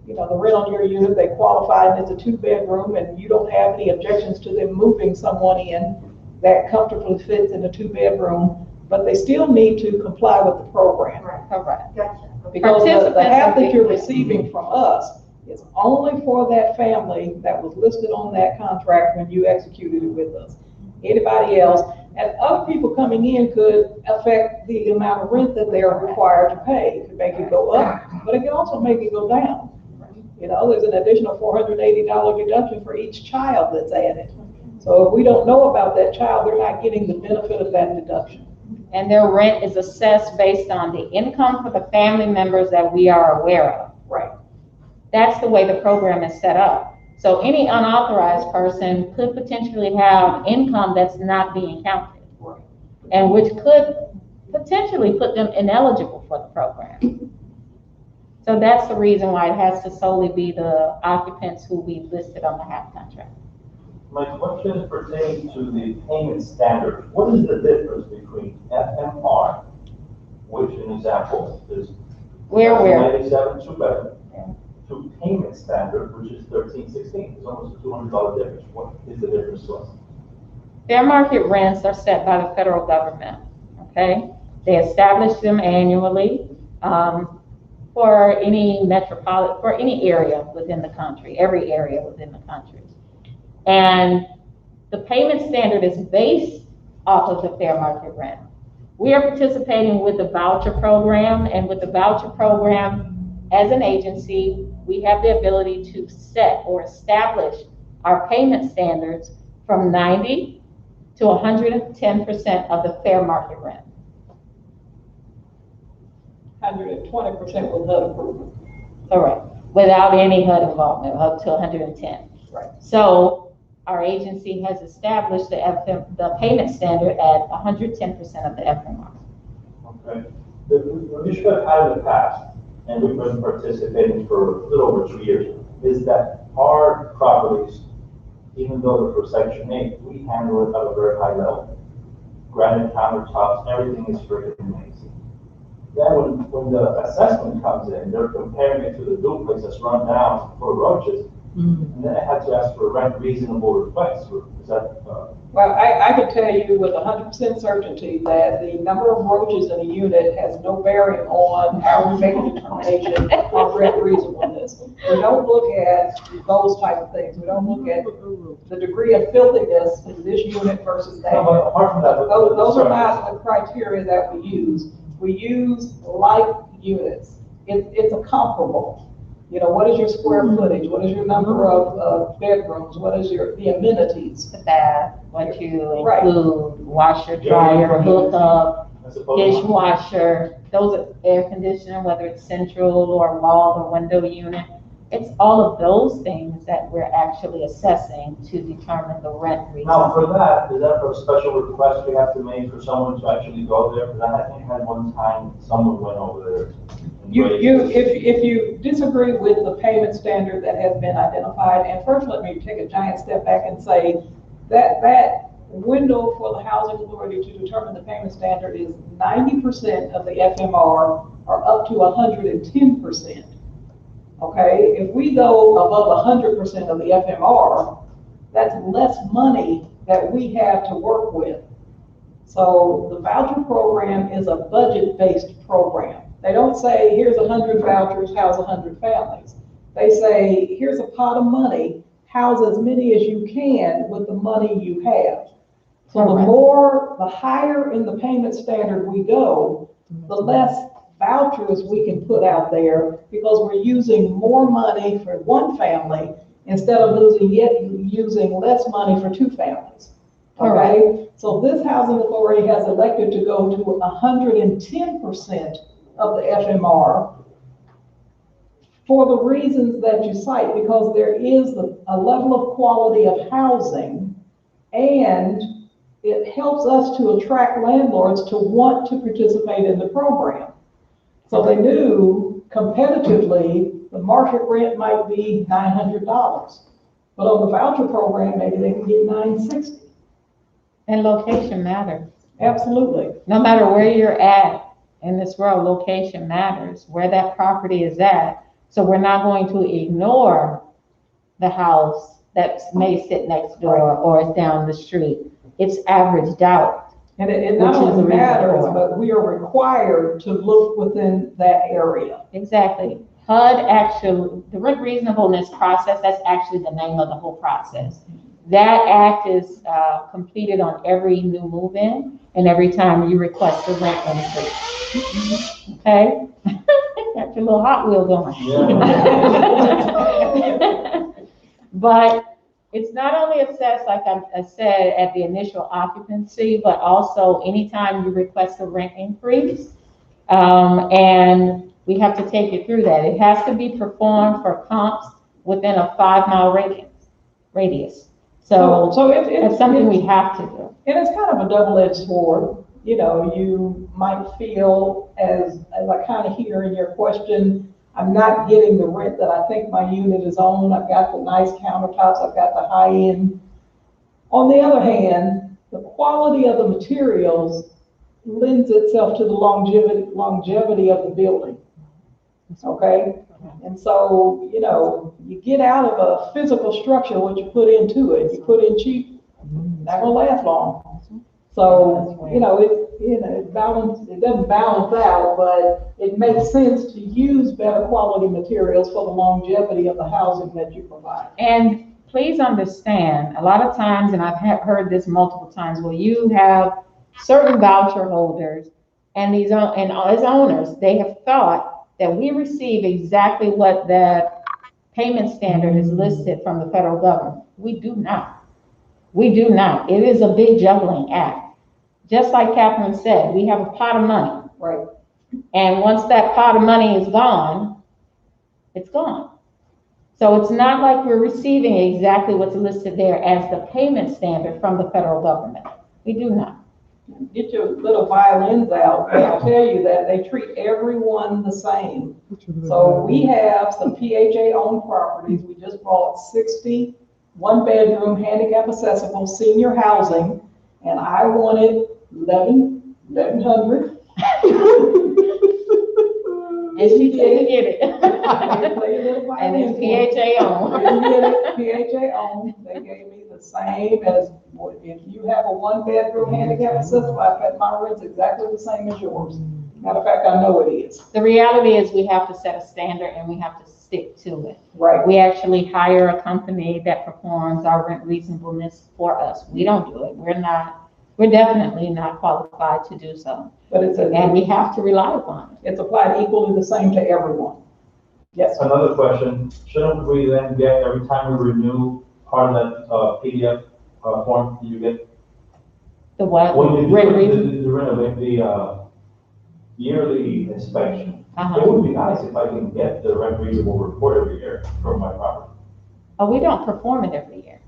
the rent on your unit, they qualify, and it's a 2-bedroom, and you don't have any objections to them moving someone in that comfortably fits in a 2-bedroom, but they still need to comply with the program. Correct. Gotcha. Because the half that you're receiving from us is only for that family that was listed on that contract when you executed it with us. Anybody else, and other people coming in could affect the amount of rent that they are required to pay. It could make it go up, but it can also make it go down. There's an additional $480 deduction for each child that's added. So if we don't know about that child, they're not getting the benefit of that deduction. And their rent is assessed based on the income for the family members that we are aware of. Right. That's the way the program is set up. So any unauthorized person could potentially have income that's not being counted, and which could potentially put them ineligible for the program. So that's the reason why it has to solely be the occupants who we listed on the HAP contract. My question pertains to the payment standard. What is the difference between FMR, which an example is Where? 97 2-bedroom, to payment standard, which is 1316? It's almost a $200 difference. What is the difference to us? Fair market rents are set by the federal government, okay? They establish them annually for any for any area within the country, every area within the country. And the payment standard is based off of the fair market rent. We are participating with the voucher program, and with the voucher program, as an agency, we have the ability to set or establish our payment standards from 90 to 110% of the fair market rent. 120% with HUD approval. Correct. Without any HUD involvement, up to 110. Right. So our agency has established the payment standard at 110% of the FMR. Okay. The issue I've had in the past, and we've been participating for a little over 2 years, is that our properties, even though they're for Section 8, we handle it at a very high level. Granite countertops, everything is freaking amazing. Then when the assessment comes in, they're comparing it to the duplex that's run down for roaches, and then I had to ask for a rent reasonable request. Is that? Well, I can tell you with 100% certainty that the number of roaches in a unit has no bearing on how we make a determination of rent reasonableness. We don't look at those type of things. We don't look at the degree of filthiness in this unit versus that. No, but apart from that, Those are not the criteria that we use. We use like units. It's a comparable. What is your square footage? What is your number of bedrooms? What is the amenities? The bath, what you include, Right. washer, dryer, hookup, dishwasher, those are air conditioning, whether it's central or wall or window unit. It's all of those things that we're actually assessing to determine the rent reason. Now, for that, is that for a special request we have to make for someone to actually go there? Because I think I had one time someone went over there and If you disagree with the payment standard that has been identified, and first let me take a giant step back and say that window for the housing authority to determine the payment standard is 90% of the FMR or up to 110%. Okay, if we go above 100% of the FMR, that's less money that we have to work with. So the voucher program is a budget-based program. They don't say, here's 100 vouchers, house 100 families. They say, here's a pot of money, house as many as you can with the money you have. So the higher in the payment standard we go, the less vouchers we can put out there because we're using more money for one family instead of using less money for two families. Okay, so this housing authority has elected to go to 110% of the FMR for the reasons that you cite, because there is a level of quality of housing, and it helps us to attract landlords to want to participate in the program. So they knew competitively the market rent might be $900, but on the voucher program, maybe they can get $960. And location matters. Absolutely. No matter where you're at in this world, location matters, where that property is at. So we're not going to ignore the house that may sit next door or is down the street. It's averaged out. And it not only matters, but we are required to look within that area. Exactly. HUD actually, the rent reasonableness process, that's actually the name of the whole process. That act is completed on every new move-in and every time you request a rent increase. Okay? Got your little Hot Wheel going. Yeah. But it's not only assessed, like I said, at the initial occupancy, but also anytime you request a rent increase. And we have to take it through that. It has to be performed for comps within a 5-mile radius. So it's something we have to do. And it's kind of a double-edged sword. You know, you might feel, as I kind of hear in your question, I'm not getting the rent that I think my unit is on. I've got the nice countertops, I've got the high end. On the other hand, the quality of the materials lends itself to the longevity of the building. Okay? And so, you know, you get out of a physical structure what you put into it. You put in cheap, not gonna last long. So, you know, it doesn't balance out, but it makes sense to use better quality materials for the longevity of the housing that you provide. And please understand, a lot of times, and I've heard this multiple times, where you have certain voucher holders and as owners, they have thought that we receive exactly what that payment standard is listed from the federal government. We do not. We do not. It is a big juggling act. Just like Catherine said, we have a pot of money. Right. And once that pot of money is gone, it's gone. So it's not like we're receiving exactly what's listed there as the payment standard from the federal government. We do not. Get your little violins out, and I'll tell you that they treat everyone the same. So we have some PHA-owned properties. We just bought 60 one-bedroom, handicap accessible senior housing, and I wanted 1,100. And she didn't get it. And it's PHA owned. PHA owned. They gave me the same as if you have a one-bedroom handicap accessible. I've got my rent's exactly the same as yours. Matter of fact, I know it is. The reality is we have to set a standard and we have to stick to it. Right. We actually hire a company that performs our rent reasonableness for us. We don't do it. We're definitely not qualified to do so. But and we have to rely upon it. It's applied equally the same to everyone. Yes. Another question, shouldn't we then get, every time we renew, part of that PDF form you get? The what? The yearly inspection. It would be nice if I can get the rent reasonable report every year from my property. Oh, we don't perform it every year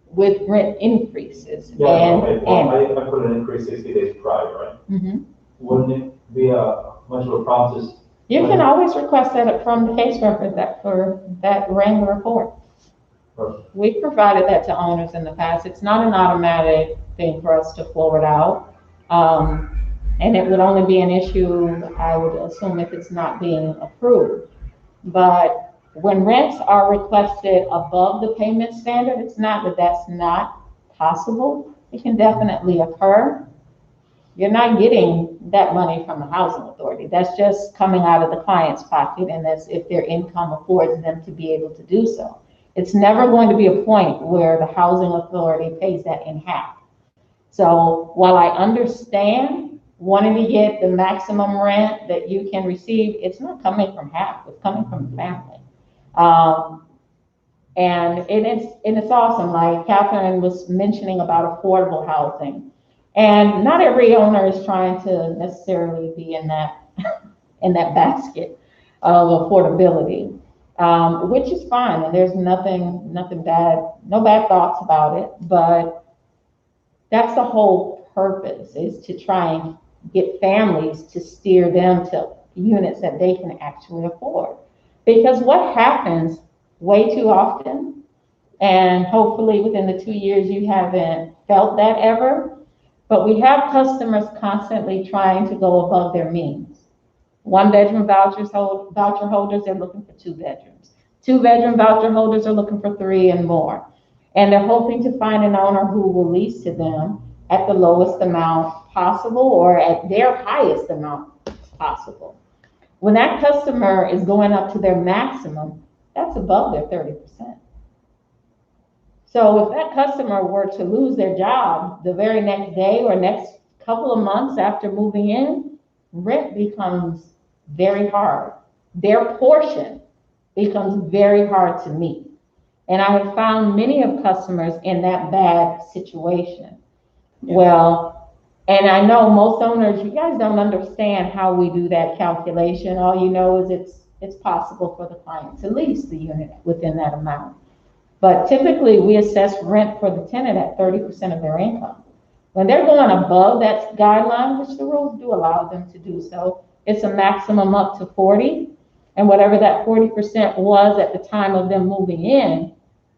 with rent increases. Yeah, okay. Well, I put an increase 60 days prior, right? Mm-hmm. Wouldn't it be much of a problem to You can always request that from the caseworker for that random report. Perfect. We've provided that to owners in the past. It's not an automatic thing for us to forward out. And it would only be an issue, I would assume, if it's not being approved. But when rents are requested above the payment standard, it's not that that's not possible. It can definitely occur. You're not getting that money from the housing authority. That's just coming out of the client's pocket, and that's if their income affords them to be able to do so. It's never going to be a point where the housing authority pays that in half. So while I understand wanting to get the maximum rent that you can receive, it's not coming from half, it's coming from the family. And it's awesome, like Catherine was mentioning about affordable housing. And not every owner is trying to necessarily be in that basket of affordability, which is fine. And there's nothing bad, no bad thoughts about it. But that's the whole purpose, is to try and get families to steer them to units that they can actually afford. Because what happens way too often, and hopefully within the 2 years you haven't felt that ever, but we have customers constantly trying to go above their means. 1-bedroom voucher holders, they're looking for 2 bedrooms. 2-bedroom voucher holders are looking for 3 and more. And they're hoping to find an owner who will lease to them at the lowest amount possible or at their highest amount possible. When that customer is going up to their maximum, that's above their 30%. So if that customer were to lose their job the very next day or next couple of months after moving in, rent becomes very hard. Their portion becomes very hard to meet. And I have found many of customers in that bad situation. Yeah. Well, and I know most owners, you guys don't understand how we do that calculation. All you know is it's possible for the client to lease the unit within that amount. But typically we assess rent for the tenant at 30% of their income. When they're going above that guideline, which the rules do allow them to do so, it's a maximum up to 40. And whatever that 40% was at the time of them moving in,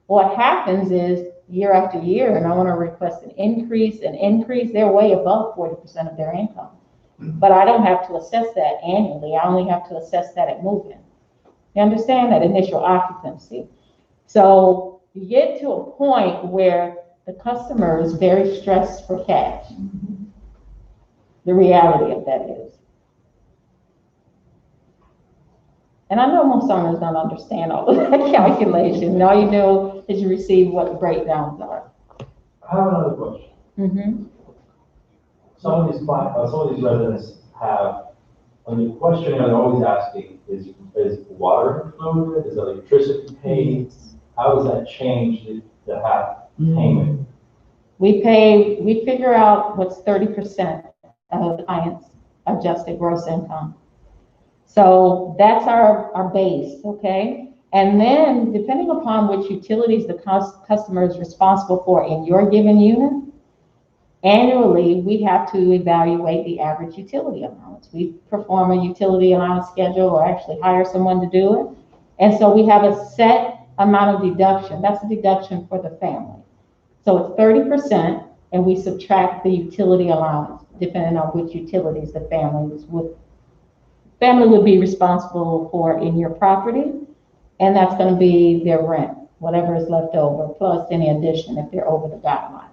what happens is year after year, an owner requests an increase, they're way above 40% of their income. But I don't have to assess that annually. I only have to assess that at move-in. You understand that initial occupancy? So you get to a point where the customer is very stressed for cash. The reality of that is. And I know most owners don't understand all of that calculation. All you know is you receive what the breakdowns are. I have another question. Mm-hmm. Some of these residents have, on the questionnaire, they're always asking, is water included? Is electricity paid? How does that change the half payment? We figure out what's 30% of the client's adjusted gross income. So that's our base, okay? And then depending upon which utilities the customer is responsible for in your given unit, annually we have to evaluate the average utility allowance. We perform a utility allowance schedule or actually hire someone to do it. And so we have a set amount of deduction. That's a deduction for the family. So it's 30%, and we subtract the utility allowance depending on which utilities the family would be responsible for in your property, and that's going to be their rent, whatever is left over, plus any addition if they're over the guideline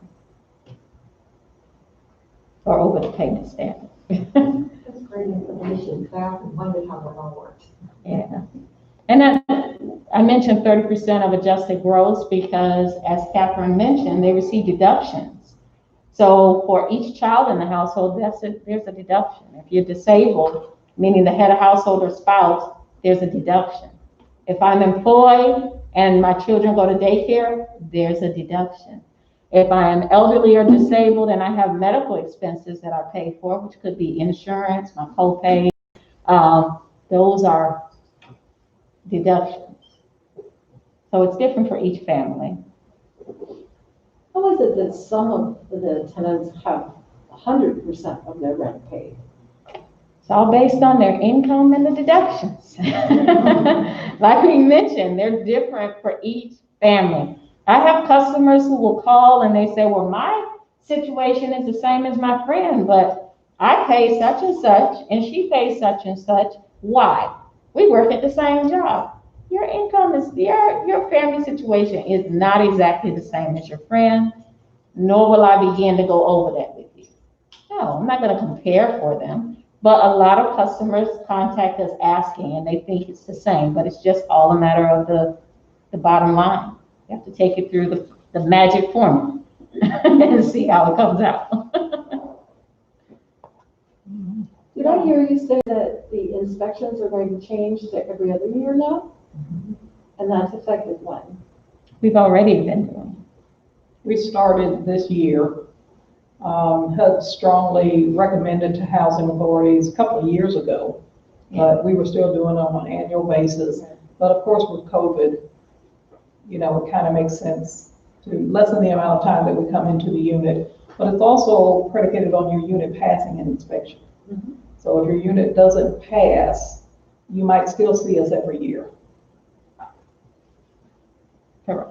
or over the payment standard. That's great information. I often wondered how that all works. Yeah, and I mentioned 30% of adjusted gross because, as Catherine mentioned, they receive deductions. So for each child in the household, there's a deduction. If you're disabled, meaning the head of household or spouse, there's a deduction. If I'm employed and my children go to daycare, there's a deduction. If I am elderly or disabled and I have medical expenses that I pay for, which could be insurance, my copay, those are deductions. So it's different for each family. How is it that some of the tenants have 100% of their rent paid? all based on their income and the deductions. Like we mentioned, they're different for each family. I have customers who will call and they say, well, my situation is the same as my friend, but I pay such and such and she pays such and such. Why? We work at the same job. Your income is, your family situation is not exactly the same as your friend, nor will I begin to go over that with you. No, I'm not going to compare for them. But a lot of customers contact us asking and they think it's the same, but it's just all a matter of the bottom line. You have to take it through the magic formula and see how it comes out. Did I hear you say that the inspections are going to change to every other year now? And that's effective when? We've already been doing. We started this year. HUD strongly recommended to housing authorities a couple of years ago, but we were still doing it on an annual basis. But of course, with COVID, you know, it kind of makes sense to lessen the amount of time that we come into the unit. But it's also predicated on your unit passing an inspection. Mm-hmm. So if your unit doesn't pass, you might still see us every year. Correct.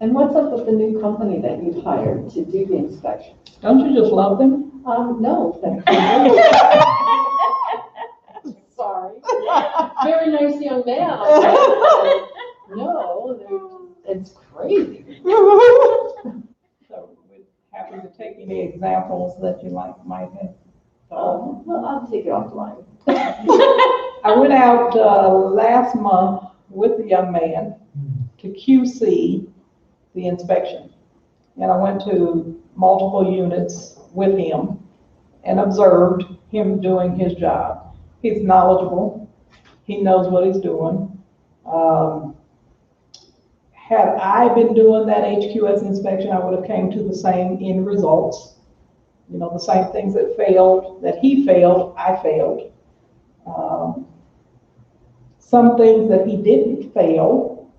And what's up with the new company that you've hired to do the inspection? Don't you just love them? No, thank you. Sorry. Very nice young man. No, it's crazy. So we're happy to take any examples that you might have. Well, I'll take it offline. I went out last month with the young man to QC the inspection. And I went to multiple units with him and observed him doing his job. He's knowledgeable. He knows what he's doing. Had I been doing that HQS inspection, I would have came to the same end results. You know, the same things that he failed, I failed. Some things that he didn't fail,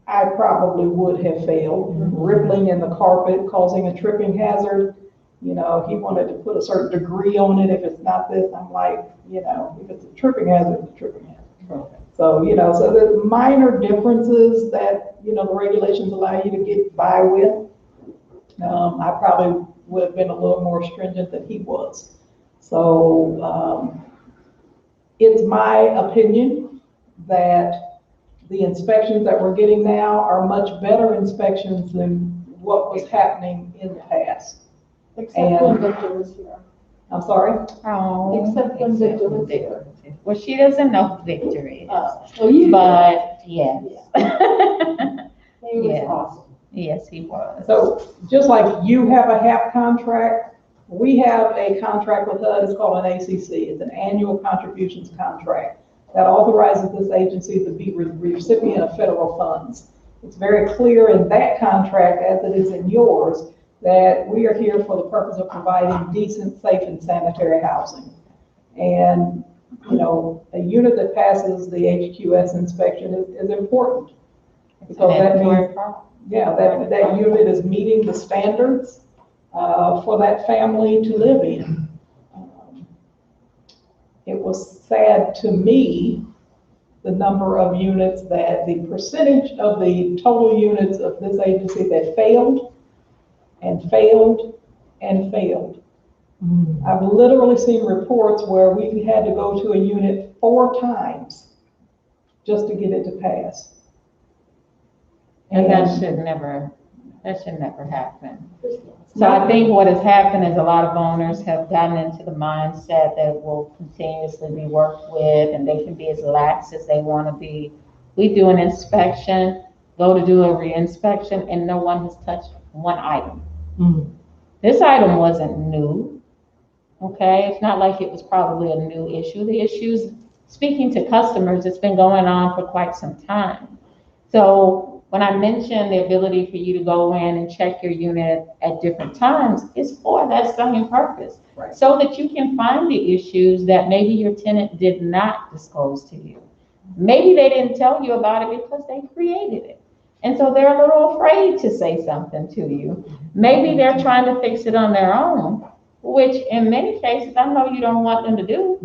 I probably would have failed. Rippling in the carpet, causing a tripping hazard. You know, he wanted to put a certain degree on it. If it's not this, I'm like, you know, if it's a tripping hazard, it's a tripping hazard. Okay. So, you know, so there's minor differences that, you know, the regulations allow you to get by with. I probably would have been a little more stringent than he was. So, it's my opinion that the inspections that we're getting now are much better inspections than what was happening in the past. Except when Victor was here. I'm sorry? Oh, Except when Victor was here. Well, she doesn't know who Victor is. Oh, you But yes. He was awesome. Yes, he was. So just like you have a HAP contract, we have a contract with HUD. It's called an ACC. It's an annual contributions contract that authorizes this agency to be recipient of federal funds. It's very clear in that contract, as it is in yours, that we are here for the purpose of providing decent, safe, and sanitary housing. And, you know, a unit that passes the HQS inspection is important. Because that means, yeah, that unit is meeting the standards for that family to live in. It was sad to me, the number of units that the percentage of the total units of this agency that failed and failed and failed. I've literally seen reports where we had to go to a unit 4 times just to get it to pass. And that should never happen. So I think what has happened is a lot of owners have gotten into the mindset that will continuously be worked with and they can be as lax as they want to be. We do an inspection, go to do a re-inspection, and no one has touched one item. This item wasn't new, okay? It's not like it was probably a new issue. The issues, speaking to customers, it's been going on for quite some time. So when I mentioned the ability for you to go in and check your unit at different times, it's for that same purpose. Right. So that you can find the issues that maybe your tenant did not disclose to you. Maybe they didn't tell you about it because they created it. And so they're a little afraid to say something to you. Maybe they're trying to fix it on their own, which in many cases, I know you don't want them to do.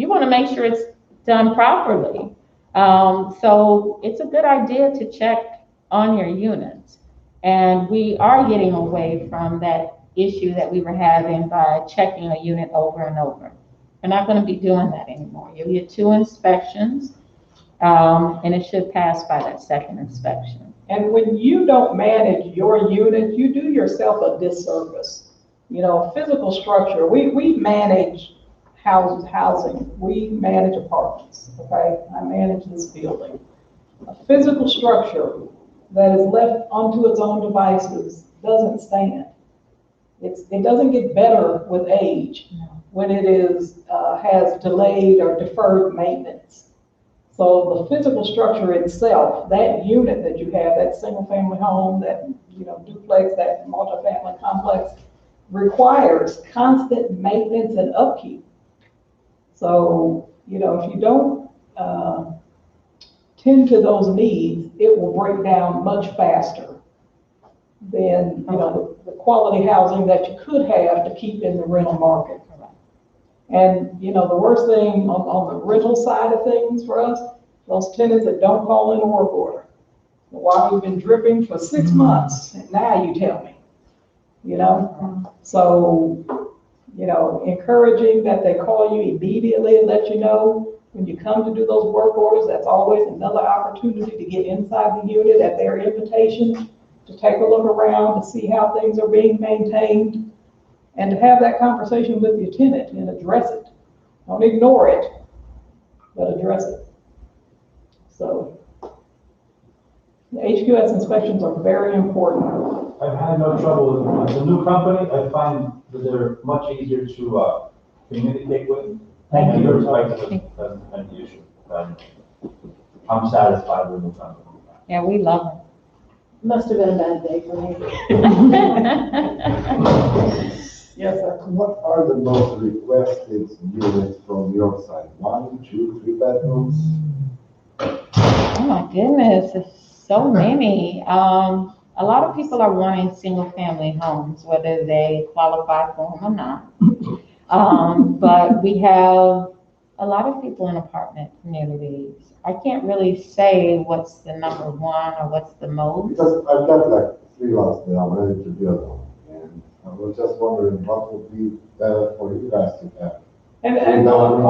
you want to make sure it's done properly. So it's a good idea to check on your units. And we are getting away from that issue that we were having by checking a unit over and over. We're not going to be doing that anymore. You'll get 2 inspections, and it should pass by that second inspection. And when you don't manage your unit, you do yourself a disservice. You know, physical structure, we manage housing, we manage apartments, okay? I manage this building. A physical structure that is left onto its own devices doesn't stand. It doesn't get better with age when it has delayed or deferred maintenance. So the physical structure itself, that unit that you have, that single family home, that duplex, that multifamily complex, requires constant maintenance and upkeep. So, if you don't tend to those needs, it will break down much faster than, the quality housing that you could have to keep in the rental market. And, the worst thing on the rental side of things for us, those tenants that don't call in a work order. While we've been dripping for 6 months, and now you tell me, So, encouraging that they call you immediately and let you know when you come to do those work orders. That's always another opportunity to get inside the unit at their invitation, to take a look around, to see how things are being maintained, and to have that conversation with your tenant and address it. Don't ignore it, but address it. So the HQS inspections are very important. I've had no trouble with the new company. I find that they're much easier to communicate with. And your price doesn't have the issue. I'm satisfied with the new company. Yeah, we love them. Must have been a bad day for me. Yes, sir. What are the most requested units from your side? 1, 2, 3 bedrooms? Oh my goodness, there's so many. A lot of people are wanting single family homes, whether they qualify for them or not. But we have a lot of people in apartment communities. I can't really say what's the number 1 or what's the most. Because I've got like 3 lots that I'm ready to build on. And I was just wondering what would be better for you guys to have. And on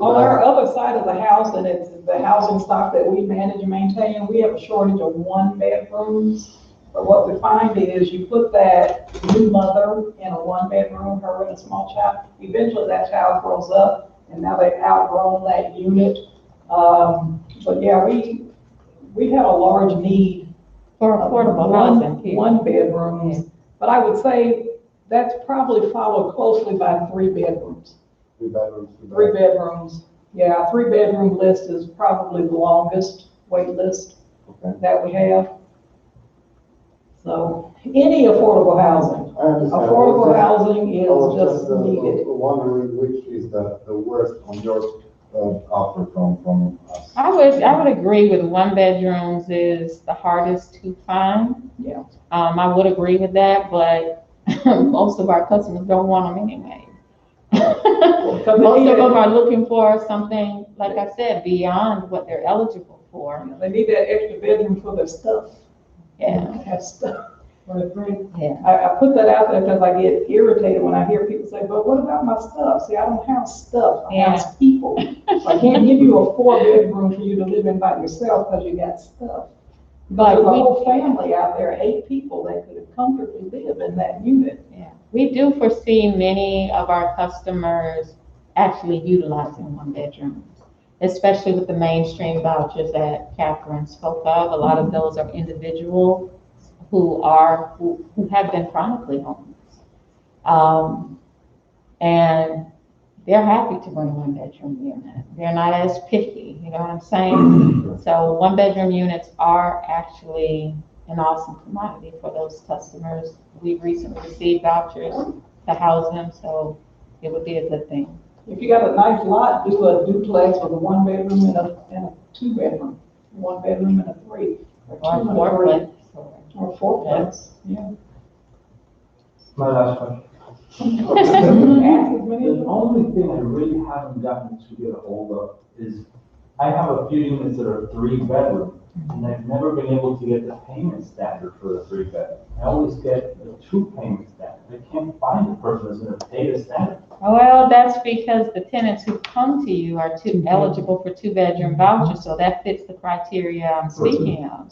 our other side of the house, and it's the housing stock that we manage and maintain, we have a shortage of 1 bedrooms. But what we find is you put that new mother in a 1 bedroom, her and a small child, eventually that child grows up, and now they've outgrown that unit. But yeah, we have a large need For affordable housing. 1 bedrooms. Yeah. But I would say that's probably followed closely by 3 bedrooms. 3 bedrooms. 3 bedrooms. Yeah, 3 bedroom list is probably the longest wait list that we have. So any affordable housing. Affordable housing is just needed. Wondering which is the worst on your offer from us. I would agree with 1 bedrooms is the hardest to find. Yeah. I would agree with that, but most of our customers don't want them anyway. Most of them are looking for something, like I said, beyond what they're eligible for. They need that extra bedroom for their stuff. Yeah. Have stuff. Yeah. I put that out there because I get irritated when I hear people say, but what about my stuff? See, I don't have stuff, I have people. I can't give you a 4 bedroom for you to live in by yourself because you got stuff. But there's a whole family out there, 8 people that could comfortably live in that unit. Yeah. We do foresee many of our customers actually utilizing 1 bedrooms, especially with the mainstream vouchers that Catherine spoke of. A lot of those are individuals who have been chronically homeless. And they're happy to rent a 1 bedroom unit. They're not as picky, you know what I'm saying? So 1 bedroom units are actually an awesome commodity for those customers. We've recently received vouchers to house them, so it would be a good thing. If you got a nice lot, do a duplex with a 1 bedroom and a 2 bedroom, 1 bedroom and a 3. Or 4 Or 4 plex, yeah. My last question. The only thing I really haven't gotten to get a hold of is, I have a few units that are 3-bedroom, and I've never been able to get the payment standard for the 3-bedroom. I always get the 2-payment standard. I can't find the person that's gonna pay the standard. Well, that's because the tenants who come to you are eligible for 2-bedroom vouchers, so that fits the criteria I'm speaking of.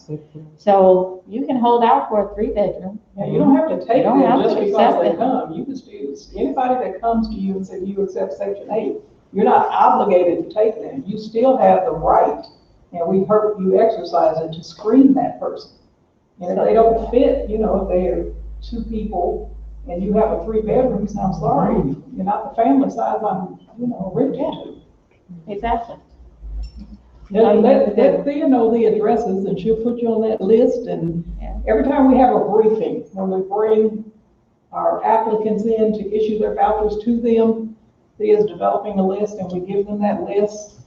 So you can hold out for a 3-bedroom. Yeah, you don't have to take You don't them have just to because accept they it. come. You can still, anybody that comes to you and says you accept Section 8, you're not obligated to take them. You still have the right, and we've heard you exercise it, to screen that person. And if they don't fit, you know, if they're 2 people and you have a 3-bedroom, I'm sorry, you're not the family size I'm, renting to. Exactly. Let Thea know the addresses and she'll put you on that list, and every time we have a briefing, when we bring our applicants in to issue their vouchers to them, Thea's developing a list and we give them that list.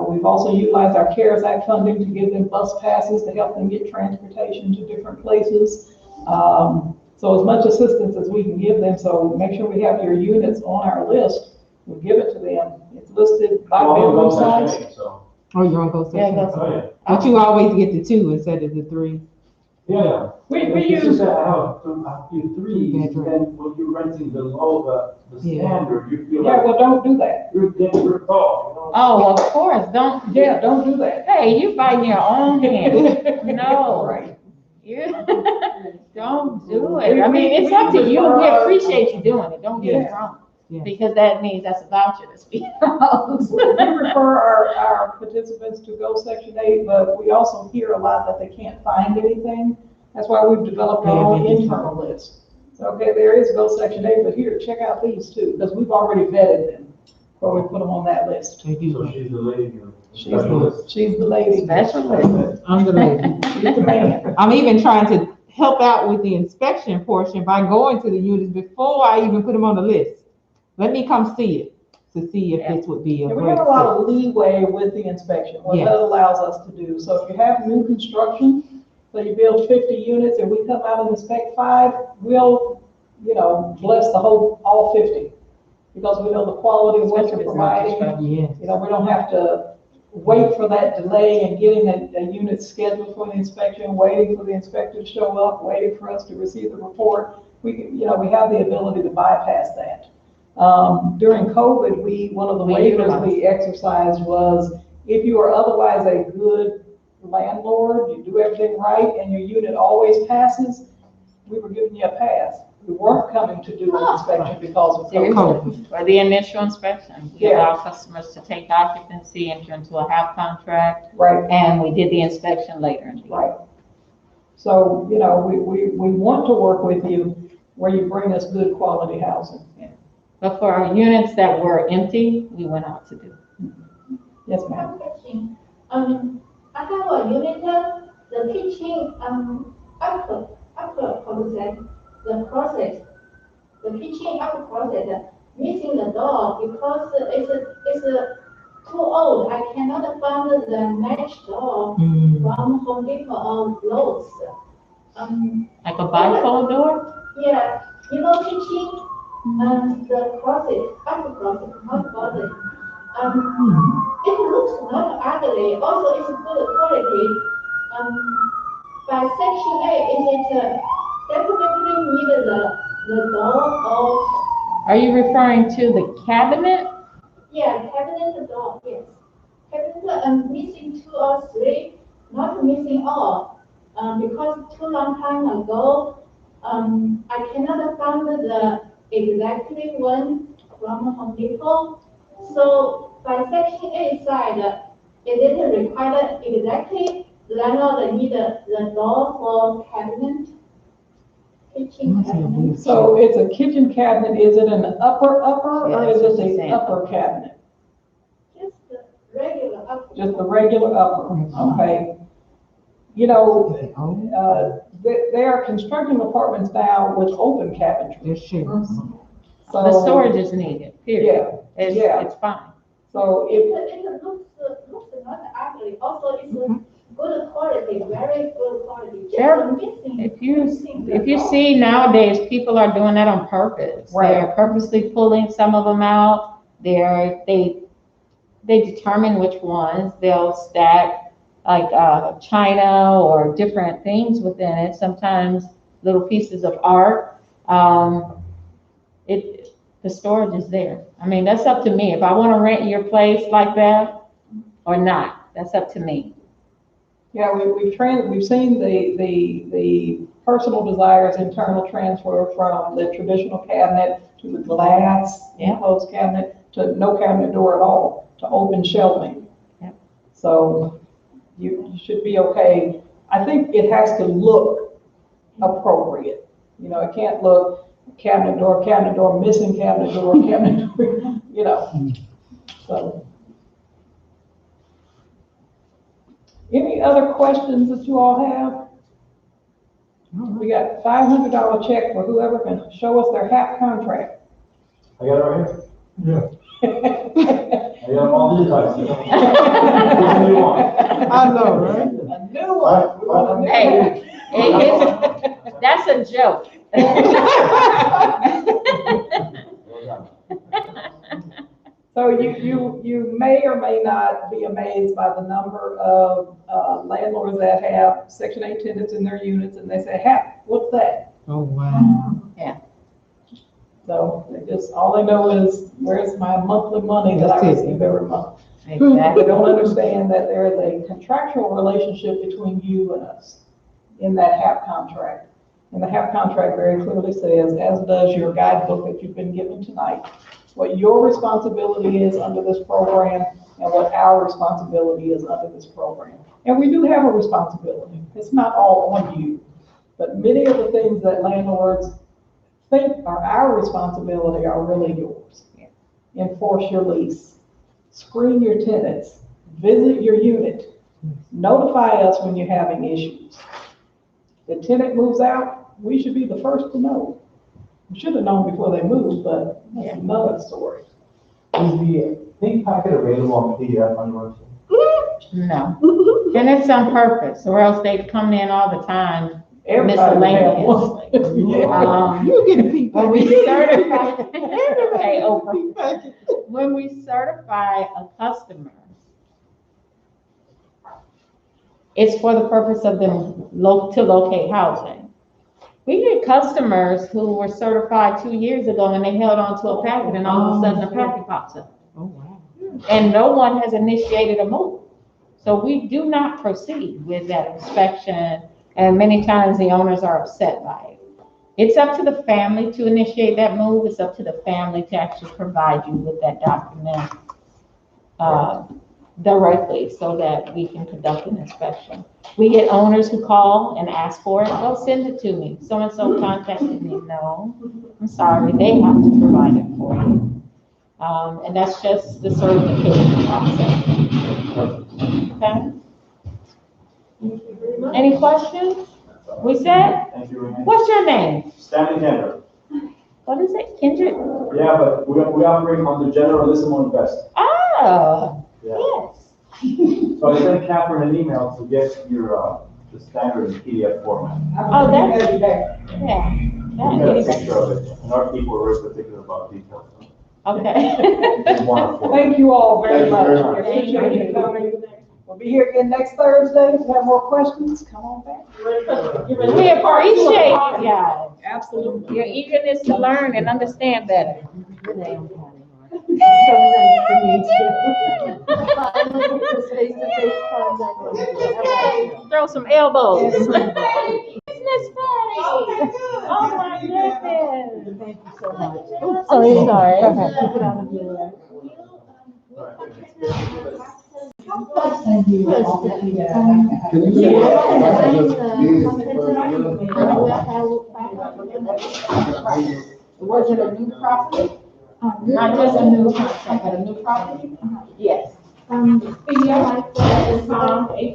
We've also utilized our CARES Act funding to give them bus passes to help them get transportation to different places. So as much assistance as we can give them, so make sure we have your units on our list. We'll give it to them. It's listed by bedroom size. Oh, you're on Go Section? Yeah, Oh, yeah. But you always get the 2 instead of the 3. Yeah. We It's use, just that I have a few 3s, and then when you're renting below the Yeah. standard, you feel yeah, like well, don't do that. you're getting ripped off, you know? Oh, of course, don't. Yeah, don't do that. Hey, you biting your own hand. No. Right. You don't do it. I mean, it's up to you. We appreciate you doing it. Don't get it wrong. Yeah. Because that means that's a voucher that's being used. We refer our participants to Go Section 8, but we also hear a lot that they can't find anything. That's why we've developed our own internal list. So, okay, there is Go Section 8, but here, check out these 2, because we've already vetted them before we put them on that list. So she's the lady. She's the lady. Specialist. I'm the lady. She's the man. I'm even trying to help out with the inspection portion by going to the units before I even put them on the list. Let me come see it to see if this would be a And we great have a lot fit. of leeway with the inspection, what Yes. that allows us to do. So if you have new construction, so you build 50 units and we come out and inspect 5, we'll, bless all 50. Because we know the quality of what you're providing. Yes. We don't have to wait for that delay and getting a unit scheduled for the inspection, waiting for the inspector to show up, waiting for us to receive the report. We can, we have the ability to bypass that. During COVID, one of the waivers we exercised was, if you are otherwise a good landlord, you do everything right, and your unit always passes, we were giving you a pass. We weren't coming to do an inspection because of COVID. For the initial inspection, we allow customers to take occupancy, enter into a half contract, Right. and we did the inspection later in the year. Right. So, we want to work with you where you bring us good quality housing. But for our units that were empty, we went out to do. Yes, ma'am. Question. I have a unit, the kitchen, after process, the kitchen after process, missing the door because it's too old. I cannot find the match door from Home Depot or Lowe's. Like a bifold door? Yeah, kitchen, the closet, after closet, not closet. It looks not ugly, also it's good quality. By Section 8, is it definitely need the door or? Are you referring to the cabinet? Yeah, cabinet door, yes. Cabinet, missing 2 or 3, not missing all. Because too long time ago, I cannot find the exactly one from Home Depot. So by Section 8 side, it didn't require exactly landlord need the door for cabinet, kitchen cabinet. So it's a kitchen cabinet, is it an upper, or is it the upper cabinet? Just the regular upper. Just the regular upper, okay. There are constructing apartments now with open cabinetry. So The storage is needed, period. It's fine. So It looks not ugly. Also, it's good quality, very good quality. Just Sure. missing. If you see nowadays, people are doing that on purpose. Right. They're purposely pulling some of them out. They determine which ones they'll stack, like china or different things within it. Sometimes little pieces of art. The storage is there. I mean, that's up to me. If I want to rent your place like that or not, that's up to me. Yeah, we've seen the personal desires internal transfer from the traditional cabinet to the glass enclosed cabinet to no cabinet door at all, to open shelving. Yep. So you should be okay. I think it has to look appropriate. You know, it can't look cabinet door, missing cabinet door, you know, so. Any other questions that you all have? We got $500 check for whoever can show us their HAP contract. I got it right here. Yeah. I got them all digitized. Which one do you want? I know, right? A new one. Hey, that's a joke. So you may or may not be amazed by the number of landlords that have Section 8 tenants in their units, and they say, HAP, what's that? Oh, wow. Yeah. So all they know is, where's my monthly money that I receive every month? They Exactly. don't understand that there is a contractual relationship between you and us in that HAP contract. And the HAP contract very clearly says, as does your guidebook that you've been given tonight, what your responsibility is under this program and what our responsibility is under this program. And we do have a responsibility. It's not all on you, but many of the things that landlords think are our responsibility are really yours. Enforce your lease, screen your tenants, visit your unit, notify us when you're having issues. The tenant moves out, we should be the first to know. We should have known before they moved, but that's another story. Is the pink packet available on PDF on your website? No. And it's on purpose, or else they come in all the time. Everybody would have one. Miscellaneous. You get a pink When we certify, Everybody hey, gets a Oprah, pink packet. when we certify a customer, it's for the purpose of them to locate housing. We get customers who were certified 2 years ago and they held on to a packet and all of a sudden a packet pops up. Oh, wow. And no one has initiated a move. So we do not proceed with that inspection, and many times the owners are upset by it. It's up to the family to initiate that move. It's up to the family to actually provide you with that document directly so that we can conduct an inspection. We get owners who call and ask for it. Well, send it to me. So-and-so contacted me. No, I'm sorry, they have to provide it for you. And that's just the certification process. Okay? Any questions? We said? Thank you, Renee. What's your name? Stanley Kendra. What is it? Kendrick? Yeah, but we operate on the generalissimo invest. Oh, Yeah. yes. So I sent Catherine an email to get your, the standard PDF format. Oh, that's, We yeah. got a That picture of it, and our people are very particular about details. okay. It's wonderful. Thank you all very Thank you much. very much. We appreciate you coming. We'll be here again next Thursday. If you have more questions, come on back. We appreciate you guys. Absolutely. Your eagerness to learn and understand better. Throw some elbows. Business party. Oh my goodness. Thank you so much. Oh, sorry. Was it a new property? Not just a new contract, but a new property? Yes. My friend is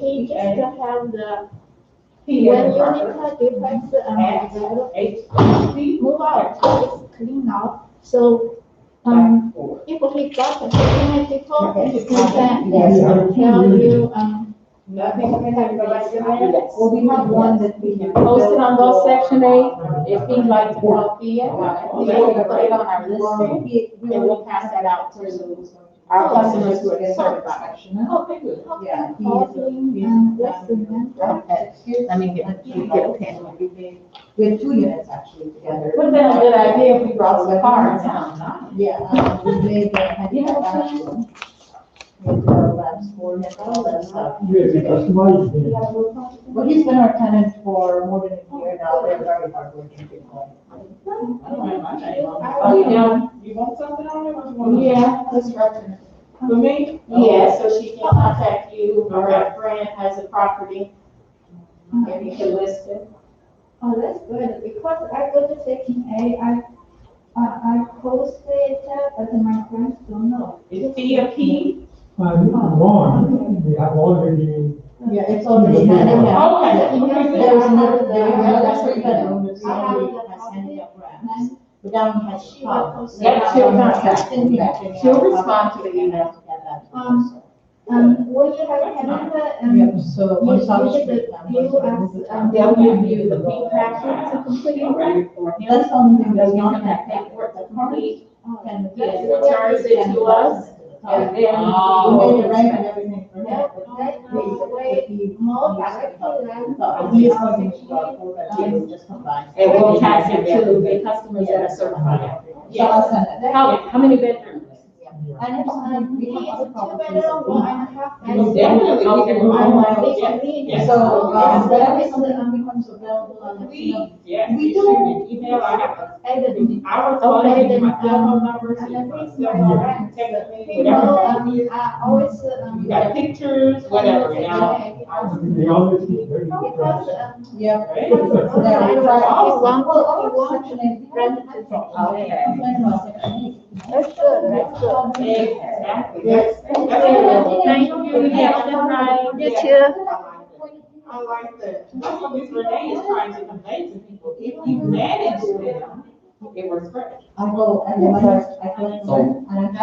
he just have the, when you need a defects, move out, it's clean out. So, if he got a document before, he can tell you, Nothing for everybody. Well, we have one that we can. Post it on those section 8, if he'd like to help you, we can put it on our listing, and we'll pass that out to our customers who are certified. Okay, good. Yeah, he Okay, let me get a pen. We have 2 units actually together. Would have been a good idea if we brought some cars down. Yeah, we made the handicap bathroom. Made the lamps for him, all that stuff. Well, he's been our tenant for more than a year now, they're very hardworking people. Oh, you want something on it? Or you want? Yeah, that's right. For me? Yeah, so she can contact you, or a friend has a property, and you can list it. Oh, that's good, because I go to section A, I post it, but my friends don't know. Is P? We have already. Yeah, it's already handicap. Okay. There's another, that's 3 bedrooms, the only has handicap ramps. But that one has a pub. Yeah, she'll contact you. She'll respond to the email. Will you have another, Yeah, so you on South give Street. They'll give you the P packet to complete, right? That's the only thing that's not that that. paperwork to complete, Can yes, returns it to us, and then. We made the ramp and everything for him. that is the way more directly than. So he is going to start 4 bedrooms, just combine. And we'll tax it to the customers that are certified. So I'll send it. How many bedrooms? And we have other 2 properties. bedroom, 1.5 bedroom. Definitely, we can. Yeah. So, whenever something becomes available, I'll let you know. Yes, We you do. should email, I have our phone, I give you my cell phone number, so you can text me, whatever. I always, You got pictures, whatever, now. They always keep very good. because, Yeah. Right? That's good, that's good. Exactly. Yes. Thank you, yeah, that's right. You too. I like that. That's what Ms. Renee is trying to convey to people. If you manage them, it works great. I go every Monday, I collect them, and I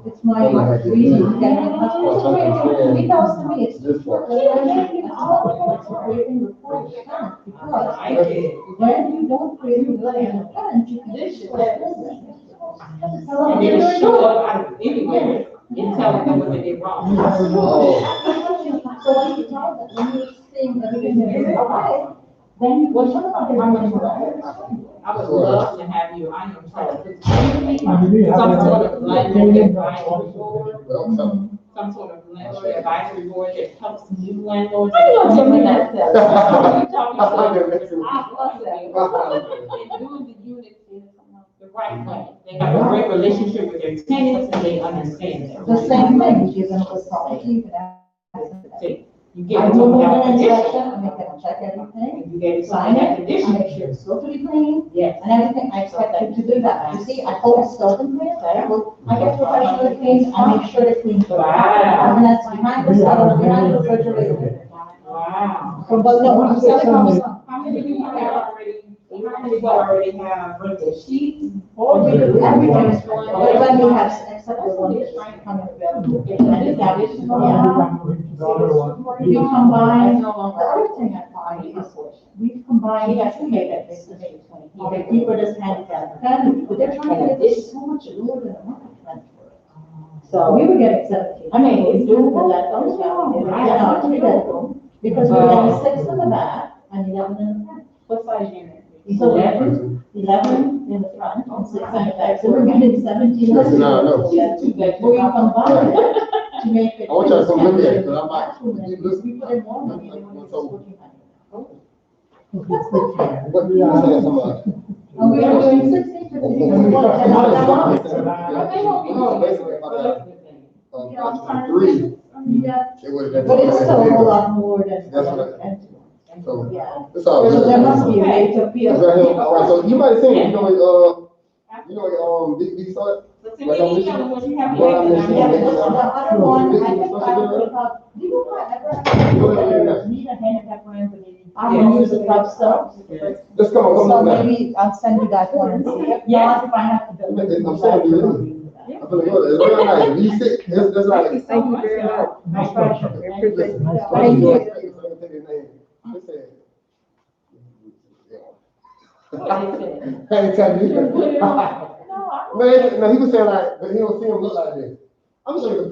it's my reason to get in touch with. He tells to me, it's just for. When you don't create a plan, you can. And then it show up out of anywhere, and tell them what they did wrong. So when you tell them, when you think everything is okay, then what's your I would love to have you, I am trying to put some sort of landlord advisory board, some sort of landlord advisory board that helps new landlords. How you gonna tell me that? I'm talking about- I love that. And doing the units in the right way. They have a great relationship with their tenants and they understand them. The same thing, you give them a property, you can have. You get I them move to in have an condition. inspection, I make them check everything, And you get sign some it, I condition. make sure it's totally clean, Yes. and everything, I expect them to do that. You see, I hold it still in clean, I get professionally clean, I make sure they're clean. Wow. And that's behind the stove, behind the refrigerator. Wow. But no, I'm selling homes. How many people already have rented sheets? Everything is fine, but when you have, except the one that's coming available. You combine, the other thing I find is, we've combined. She has to pay that basically. Okay, people just handicap, family, but they're trying to get this so much lower than the market rent for it. So we were getting 17. I mean, it's doable. That's all. Because we were getting 6 in the back and 11 in the front. What size unit? So 11 in the front and 6 in the back, so we're getting 17. No. But we combined it to make it. I want y'all to come look at it, 'cause I might- We put in more money than when it was 1,400. What you saying, somebody? And we were doing 16 to 15. Three. Yeah, It would've been. but it's still a whole lot more than. That's what So, Yeah. it's all So good. there must be a way to appeal. Right here, all right, so you might have seen, big site? So send me an email what you have. Well, I'm listed. just- Yeah, the other one, I think I would have, do you ever need a handicap ramp when you can use the truck stuff? Just come So on, maybe I'll send you that one and see. Yeah, if I have to build it. I'm sending you this. feel like, it's real nice. You sit, that's like. Thank you very much. Nice question. Appreciate it. Thank Thank you. you. I ain't telling you. Man, no, he was saying like, but he don't see him look like this. I'm just gonna